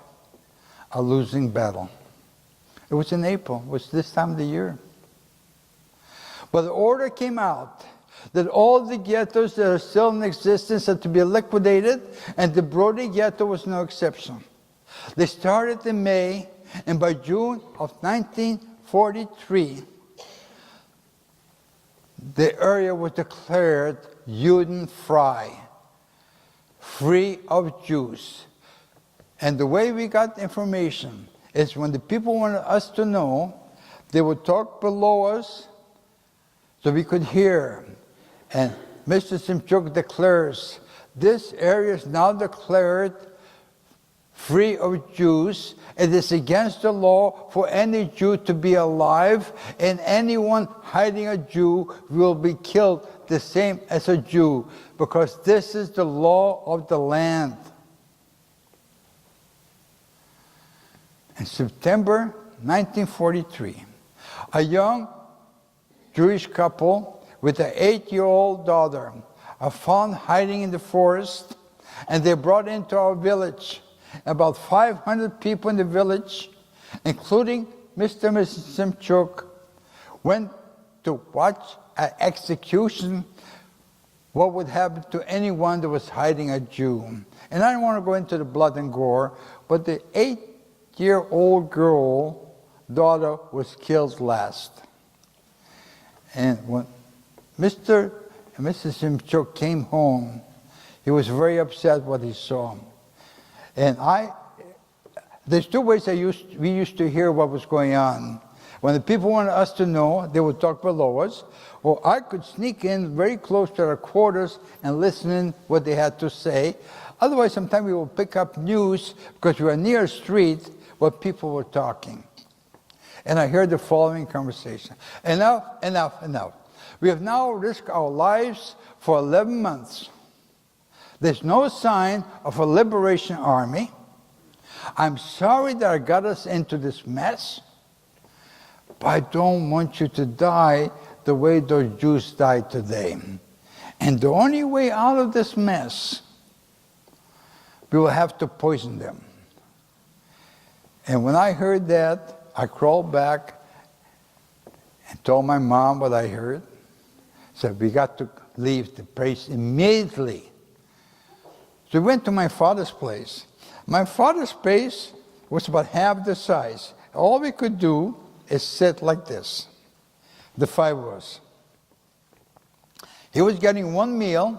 S4: a losing battle. It was in April, it was this time of the year. But the order came out that all the ghettos that are still in existence had to be liquidated, and the Brody ghetto was no exception. They started in May, and by June of 1943, the area was declared Judenfrei, free of Jews. And the way we got information is when the people wanted us to know, they would talk below us so we could hear. And Mr. Symchuck declares, this area is now declared free of Jews. It is against the law for any Jew to be alive, and anyone hiding a Jew will be killed the same as a Jew, because this is the law of the land. In September 1943, a young Jewish couple with an 8-year-old daughter are found hiding in the forest, and they're brought into our village. About 500 people in the village, including Mr. and Mrs. Symchuck, went to watch an execution, what would happen to anyone that was hiding a Jew. And I don't want to go into the blood and gore, but the 8-year-old girl, daughter, was killed last. And when Mr. and Mrs. Symchuck came home, he was very upset what he saw. And there's two ways we used to hear what was going on. When the people wanted us to know, they would talk below us, or I could sneak in very close to our quarters and listen in what they had to say. Otherwise, sometimes we would pick up news because we were near a street where people were talking. And I heard the following conversation. Enough, enough, enough. We have now risked our lives for 11 months. There's no sign of a liberation army. I'm sorry that I got us into this mess, but I don't want you to die the way those Jews died today. And the only way out of this mess, we will have to poison them. And when I heard that, I crawled back and told my mom what I heard. Said, we got to leave the place immediately. So we went to my father's place. My father's place was about half the size. All we could do is sit like this, the five of us. He was getting one meal.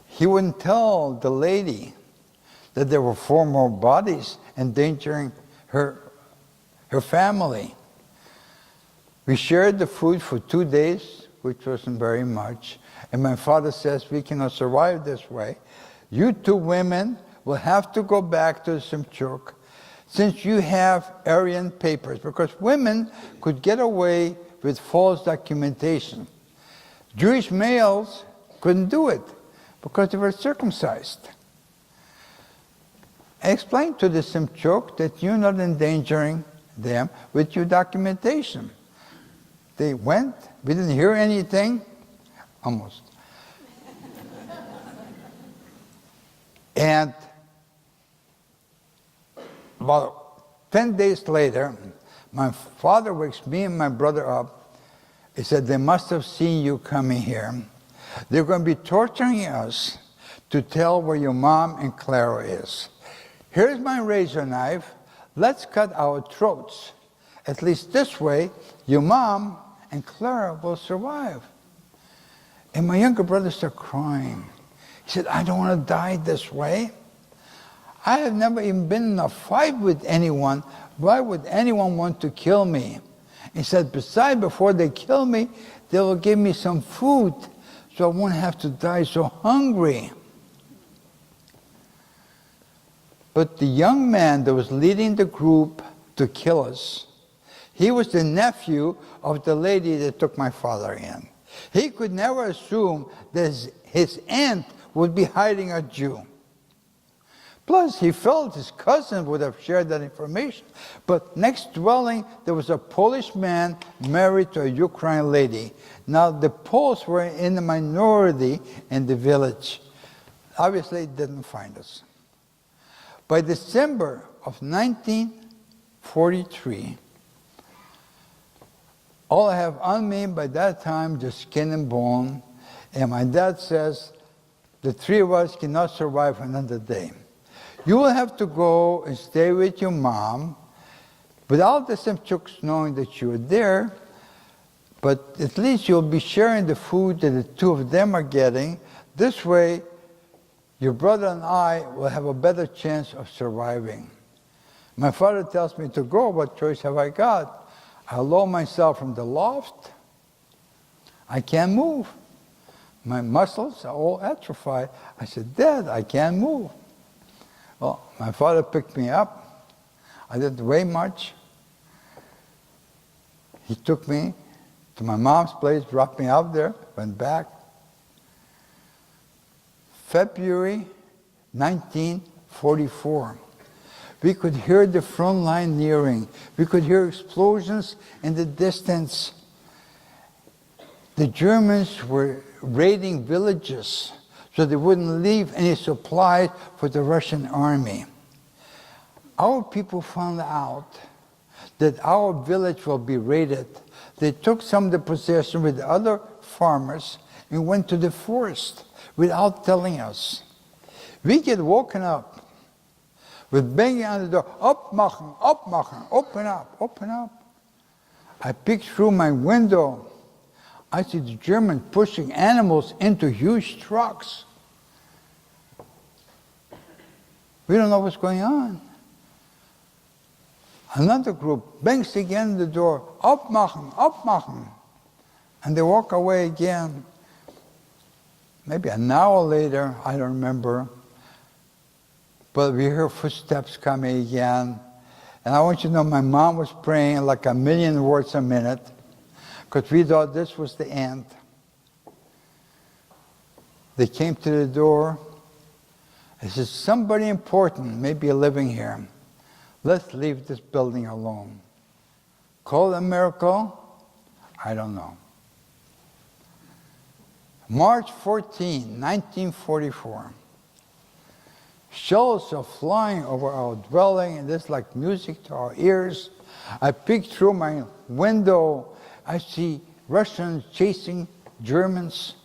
S4: He wouldn't tell the lady that there were 4 more bodies endangering her family. We shared the food for 2 days, which wasn't very much. And my father says, we cannot survive this way. You 2 women will have to go back to Symchuck since you have Aryan papers, because women could get away with false documentation. Jewish males couldn't do it because they were circumcised. I explained to the Symchuck that you're not endangering them with your documentation. They went, we didn't hear anything. Almost. And about 10 days later, my father wakes me and my brother up. He said, they must have seen you coming here. They're going to be torturing us to tell where your mom and Clara is. Here's my razor knife. Let's cut our throats. At least this way, your mom and Clara will survive. And my younger brother started crying. He said, I don't want to die this way. I have never even been in a fight with anyone. Why would anyone want to kill me? He said, besides, before they kill me, they will give me some food so I won't have to die so hungry. But the young man that was leading the group to kill us, he was the nephew of the lady that took my father in. He could never assume that his aunt would be hiding a Jew. Plus, he felt his cousin would have shared that information. But next dwelling, there was a Polish man married to a Ukrainian lady. Now, the Poles were in the minority in the village. Obviously, they didn't find us. By December of 1943, all I have on me by that time, just skin and bone. And my dad says, the three of us cannot survive another day. You will have to go and stay with your mom without the Symchucks knowing that you were there, but at least you'll be sharing the food that the two of them are getting. This way, your brother and I will have a better chance of surviving. My father tells me to go. What choice have I got? I lower myself from the loft. I can't move. My muscles are all atrophied. I said, Dad, I can't move. Well, my father picked me up. I didn't weigh much. He took me to my mom's place, dropped me out there, went back. February 1944. We could hear the front line nearing. We could hear explosions in the distance. The Germans were raiding villages so they wouldn't leave any supplies for the Russian army. Our people found out that our village will be raided. They took some of the possession with the other farmers and went to the forest without telling us. We get woken up with banging on the door, opmachen, opmachen, open up, open up. I peek through my window. I see the Germans pushing animals into huge trucks. We don't know what's going on. Another group bangs again on the door, opmachen, opmachen. And they walk away again. Maybe an hour later, I don't remember. But we hear footsteps coming again. And I want you to know my mom was praying like 1,000,000 words a minute because we thought this was the end. They came to the door. I said, somebody important may be living here. Let's leave this building alone. Call it a miracle? I don't know. March 14, 1944. Shells are flying over our dwelling, and it's like music to our ears. I peek through my window. I see Russians chasing Germans.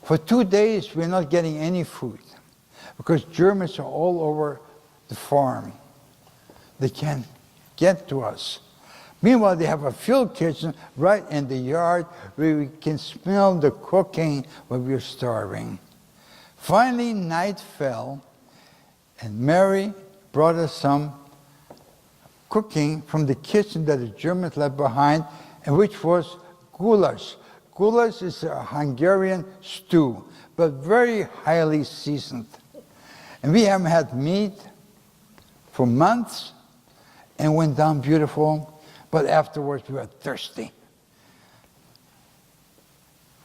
S4: For 2 days, we're not getting any food because Germans are all over the farm. They can't get to us. Meanwhile, they have a field kitchen right in the yard where we can smell the cooking when we're starving. Finally, night fell, and Mary brought us some cooking from the kitchen that the Germans left behind, and which was goulash. Goulash is a Hungarian stew, but very highly seasoned. And we haven't had meat for months, and went down beautiful, but afterwards we were thirsty.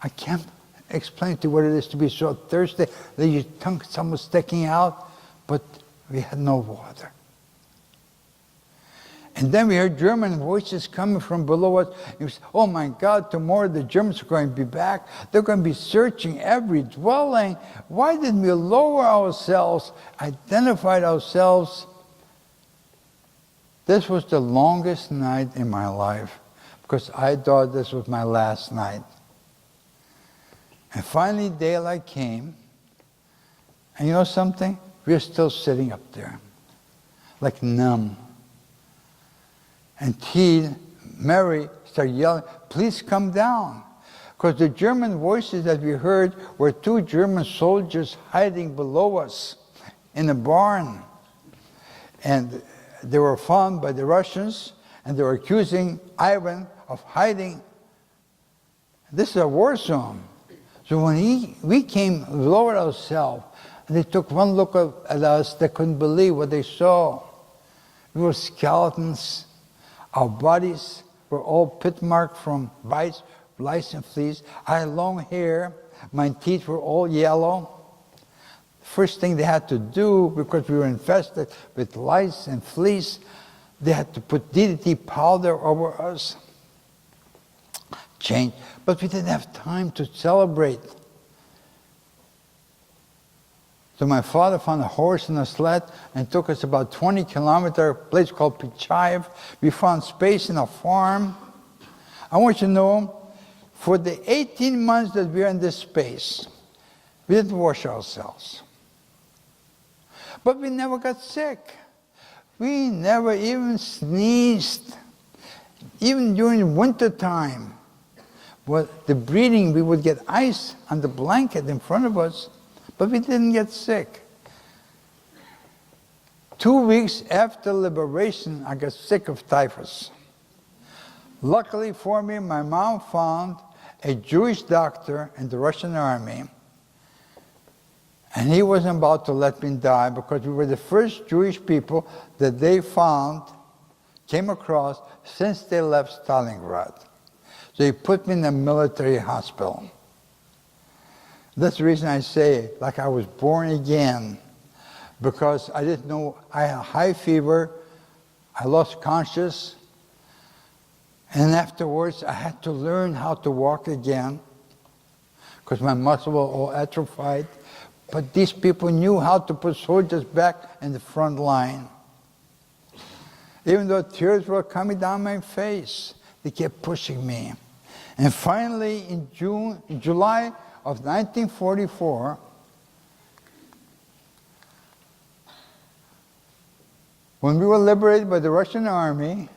S4: I can't explain to you what it is to be so thirsty that your tongue is almost sticking out, but we had no water. And then we heard German voices coming from below us. We said, oh my God, tomorrow the Germans are going to be back. They're going to be searching every dwelling. Why didn't we lower ourselves, identified ourselves? This was the longest night in my life because I thought this was my last night. And finally daylight came, and you know something? We're still sitting up there, like numb. And Mary started yelling, please come down. Because the German voices that we heard were two German soldiers hiding below us in a barn. And they were found by the Russians, and they were accusing Ivan of hiding. This is a war zone. So when we came, lowered ourselves, and they took one look at us, they couldn't believe what they saw. We were skeletons. Our bodies were all pit marked from bites, lice, and fleas. I had long hair. My teeth were all yellow. First thing they had to do, because we were infested with lice and fleas, they had to put DDT powder over us. Change. But we didn't have time to celebrate. So my father found a horse and a sled and took us about 20-kilometer place called Pichayev. We found space in a farm. I want you to know, for the 18 months that we were in this space, we didn't wash ourselves. But we never got sick. We never even sneezed. Even during winter time, but the breathing, we would get ice on the blanket in front of us, but we didn't get sick. 2 weeks after liberation, I got sick of typhus. Luckily for me, my mom found a Jewish doctor in the Russian army, and he wasn't about to let me die because we were the first Jewish people that they found, came across, since they left Stalingrad. So he put me in a military hospital. That's the reason I say, like I was born again, because I didn't know, I had a high fever, I lost consciousness, and afterwards I had to learn how to walk again, because my muscles were all atrophied. But these people knew how to put soldiers back in the front line. Even though tears were coming down my face, they kept pushing me. And finally, in July of 1944, when we were liberated by the Russian army,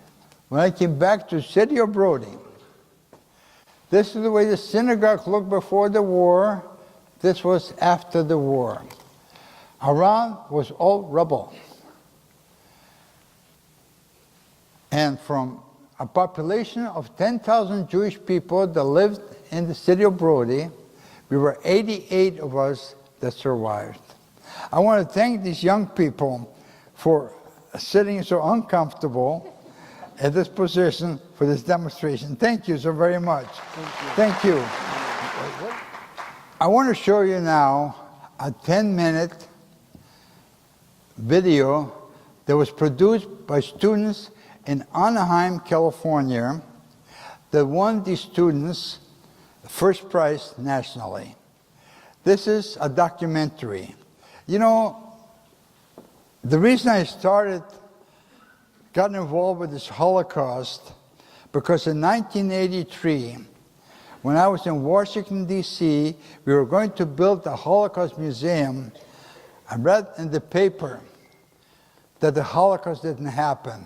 S4: when I came back to the city of Brody, this is the way the synagogue looked before the war. This was after the war. Around was all rubble. And from a population of 10,000 Jewish people that lived in the city of Brody, we were 88 of us that survived. I want to thank these young people for sitting so uncomfortable at this position for this demonstration. Thank you so very much. Thank you. I want to show you now a 10-minute video that was produced by students in Anaheim, California, that won these students the first prize nationally. This is a documentary. You know, the reason I got involved with this Holocaust, because in 1983, when I was in Washington, D.C., we were going to build the Holocaust Museum. I read in the paper that the Holocaust didn't happen.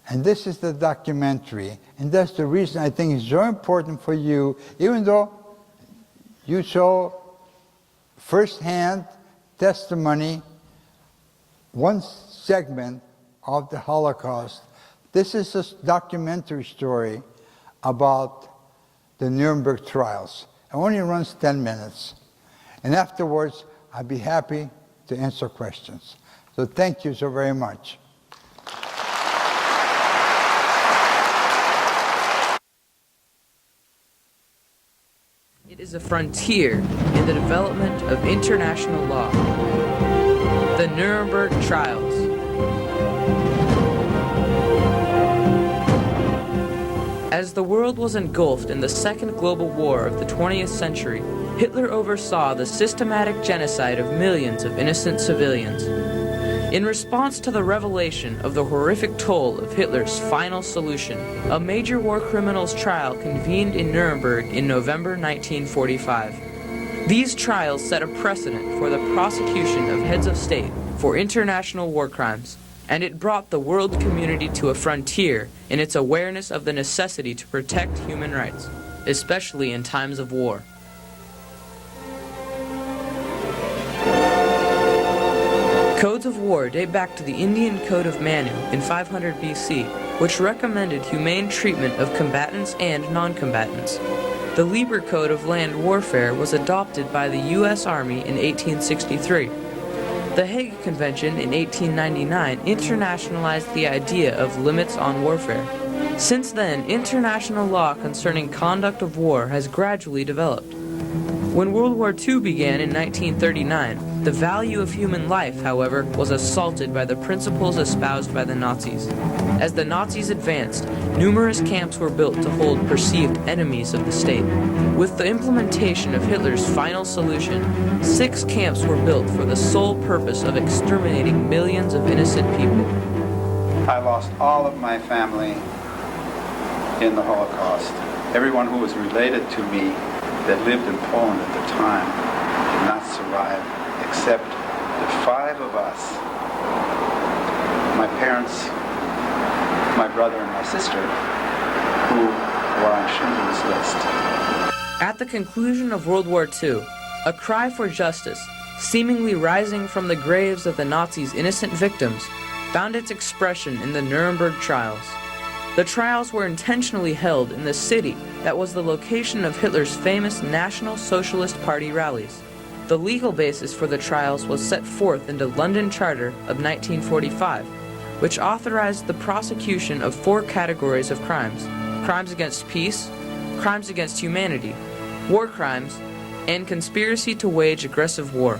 S4: And this is the documentary. And that's the reason I think it's so important for you, even though you saw firsthand testimony, one segment of the Holocaust. This is a documentary story about the Nuremberg trials. It only runs 10 minutes. And afterwards, I'd be happy to answer questions. So thank you so very much.
S5: It is a frontier in the development of international law. The Nuremberg Trials. As the world was engulfed in the Second Global War of the 20th century, Hitler oversaw the systematic genocide of millions of innocent civilians. In response to the revelation of the horrific toll of Hitler's final solution, a major war criminals trial convened in Nuremberg in November 1945. These trials set a precedent for the prosecution of heads of state for international war crimes. and it brought the world community to a frontier in its awareness of the necessity to protect human rights, especially in times of war. Codes of war date back to the Indian Code of Manu in 500 BC, which recommended humane treatment of combatants and non-combatants. The Lieber Code of Land Warfare was adopted by the U.S. Army in 1863. The Hague Convention in 1899 internationalized the idea of limits on warfare. Since then, international law concerning conduct of war has gradually developed. When World War II began in 1939, the value of human life, however, was assaulted by the principles espoused by the Nazis. As the Nazis advanced, numerous camps were built to hold perceived enemies of the state. With the implementation of Hitler's final solution, 6 camps were built for the sole purpose of exterminating millions of innocent people.
S6: I lost all of my family in the Holocaust. Everyone who was related to me that lived in Poland at the time did not survive, except the 5 of us, my parents, my brother, and my sister, who were on Schindler's List.
S5: At the conclusion of World War II, a cry for justice, seemingly rising from the graves of the Nazis' innocent victims, found its expression in the Nuremberg trials. The trials were intentionally held in the city that was the location of Hitler's famous National Socialist Party rallies. The legal basis for the trials was set forth in the London Charter of 1945, which authorized the prosecution of 4 categories of crimes: crimes against peace, crimes against humanity, war crimes, and conspiracy to wage aggressive war.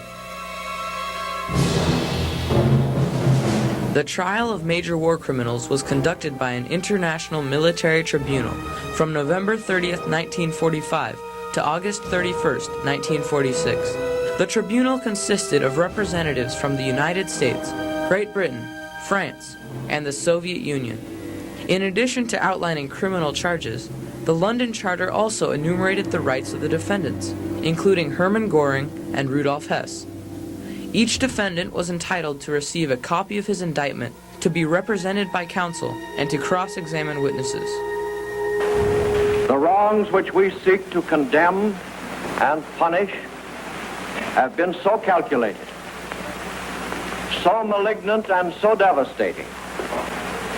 S5: The trial of major war criminals was conducted by an international military tribunal from November 30th, 1945 to August 31st, 1946. The tribunal consisted of representatives from the United States, Great Britain, France, and the Soviet Union. In addition to outlining criminal charges, the London Charter also enumerated the rights of the defendants, including Hermann Göring and Rudolf Hess. Each defendant was entitled to receive a copy of his indictment, to be represented by counsel, and to cross-examine witnesses.
S7: The wrongs which we seek to condemn and punish have been so calculated, so malignant and so devastating,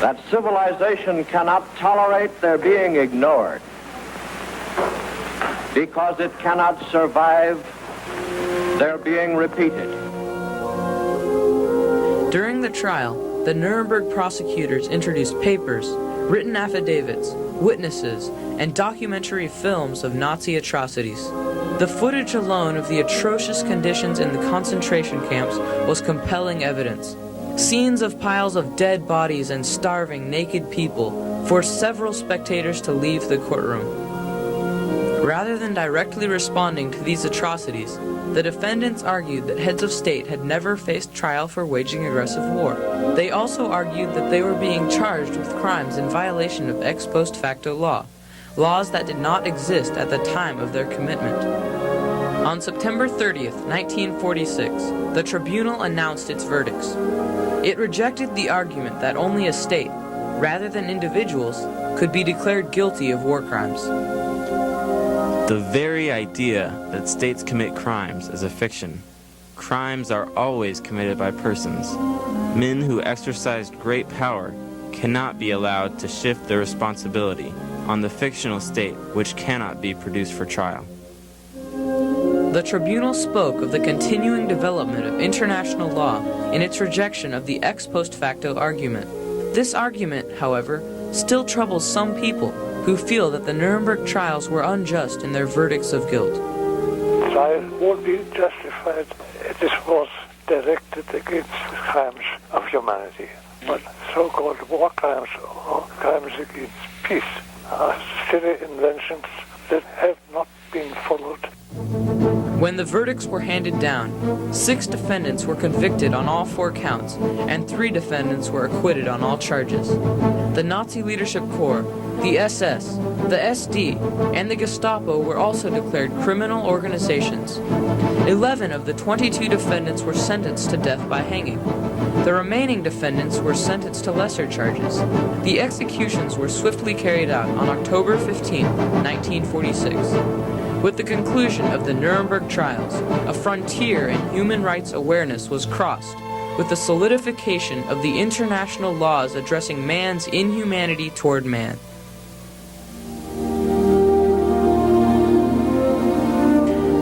S7: that civilization cannot tolerate their being ignored, because it cannot survive their being repeated.
S5: During the trial, the Nuremberg prosecutors introduced papers, written affidavits, witnesses, and documentary films of Nazi atrocities. The footage alone of the atrocious conditions in the concentration camps was compelling evidence. Scenes of piles of dead bodies and starving, naked people forced several spectators to leave the courtroom. Rather than directly responding to these atrocities, the defendants argued that heads of state had never faced trial for waging aggressive war. They also argued that they were being charged with crimes in violation of ex post facto law, laws that did not exist at the time of their commitment. On September 30th, 1946, the tribunal announced its verdicts. It rejected the argument that only a state, rather than individuals, could be declared guilty of war crimes.
S8: The very idea that states commit crimes is a fiction. Crimes are always committed by persons. Men who exercised great power cannot be allowed to shift their responsibility on the fictional state which cannot be produced for trial.
S5: The tribunal spoke of the continuing development of international law in its rejection of the ex post facto argument. This argument, however, still troubles some people who feel that the Nuremberg trials were unjust in their verdicts of guilt.
S9: Trial won't be justified. It was directed against crimes of humanity. But so-called war crimes or crimes against peace are silly inventions that have not been followed.
S5: When the verdicts were handed down, 6 defendants were convicted on all 4 counts, and 3 defendants were acquitted on all charges. The Nazi leadership corps, the SS, the SD, and the Gestapo were also declared criminal organizations. 11 of the 22 defendants were sentenced to death by hanging. The remaining defendants were sentenced to lesser charges. The executions were swiftly carried out on October 15, 1946. With the conclusion of the Nuremberg trials, a frontier in human rights awareness was crossed, with the solidification of the international laws addressing man's inhumanity toward man.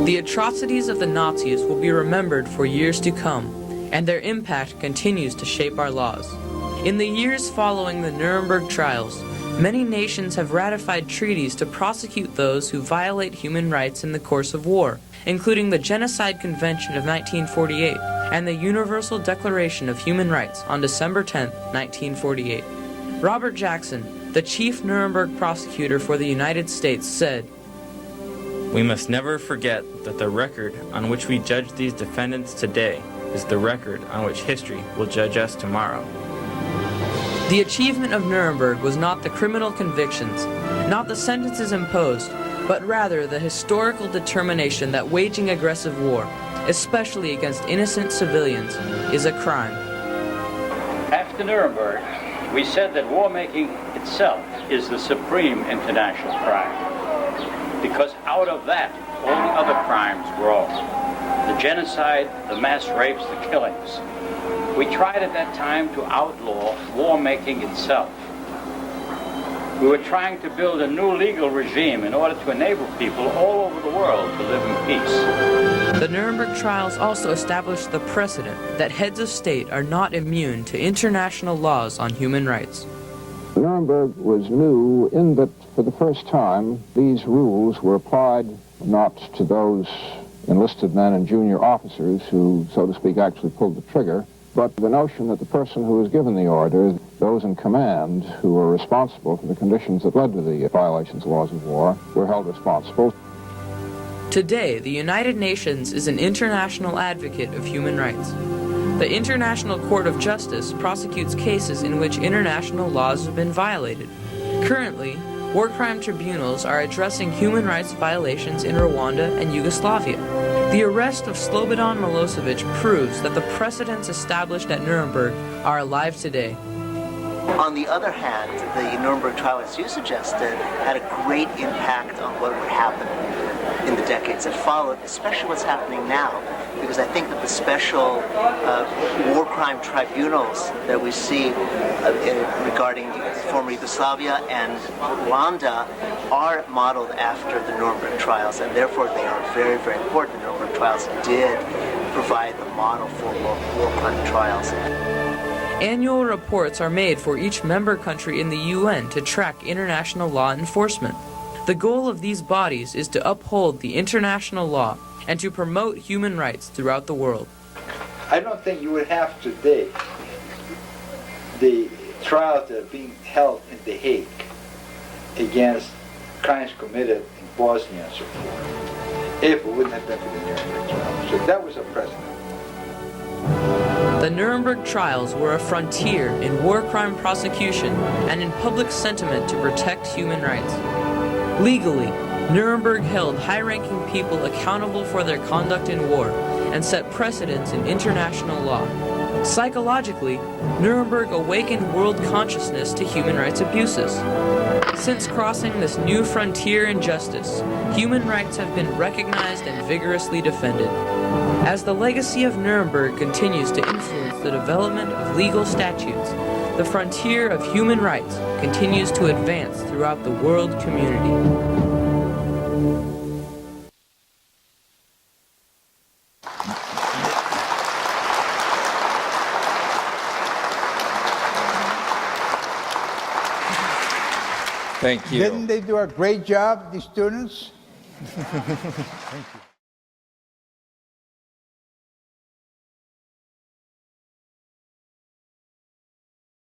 S5: The atrocities of the Nazis will be remembered for years to come, and their impact continues to shape our laws. In the years following the Nuremberg trials, many nations have ratified treaties to prosecute those who violate human rights in the course of war, including the Genocide Convention of 1948 and the Universal Declaration of Human Rights on December 10, 1948. Robert Jackson, the chief Nuremberg prosecutor for the United States, said,
S8: "We must never forget that the record on which we judge these defendants today is the record on which history will judge us tomorrow."
S5: The achievement of Nuremberg was not the criminal convictions, not the sentences imposed, but rather the historical determination that waging aggressive war, especially against innocent civilians, is a crime.
S10: After Nuremberg, we said that war making itself is the supreme international crime, because out of that, all the other crimes grow. The genocide, the mass rapes, the killings. We tried at that time to outlaw war making itself. We were trying to build a new legal regime in order to enable people all over the world to live in peace.
S5: The Nuremberg trials also established the precedent that heads of state are not immune to international laws on human rights.
S11: Nuremberg was new in that for the first time these rules were applied not to those enlisted men and junior officers who, so to speak, actually pulled the trigger, but the notion that the person who was given the order, those in command who were responsible for the conditions that led to the violations of laws of war, were held responsible.
S5: Today, the United Nations is an international advocate of human rights. The International Court of Justice prosecutes cases in which international laws have been violated. Currently, war crime tribunals are addressing human rights violations in Rwanda and Yugoslavia. The arrest of Slobodan Milosevic proves that the precedents established at Nuremberg are alive today.
S12: On the other hand, the Nuremberg trial, as you suggested, had a great impact on what would happen in the decades that followed, especially what's happening now, because I think that the special war crime tribunals that we see regarding former Yugoslavia and Rwanda are modeled after the Nuremberg trials, and therefore they are very, very important. The Nuremberg trials did provide the model for war crime trials.
S5: Annual reports are made for each member country in the UN to track international law enforcement. The goal of these bodies is to uphold the international law and to promote human rights throughout the world.
S6: I don't think you would have today the trials that are being held in The Hague against crimes committed in Bosnia and so forth, if it wouldn't have been for the Nuremberg trials. So that was a precedent.
S5: The Nuremberg trials were a frontier in war crime prosecution and in public sentiment to protect human rights. Legally, Nuremberg held high-ranking people accountable for their conduct in war and set precedents in international law. Psychologically, Nuremberg awakened world consciousness to human rights abuses. Since crossing this new frontier in justice, human rights have been recognized and vigorously defended. As the legacy of Nuremberg continues to influence the development of legal statutes, the frontier of human rights continues to advance throughout the world community.
S3: Thank you.
S4: Didn't they do a great job, these students? Thank you.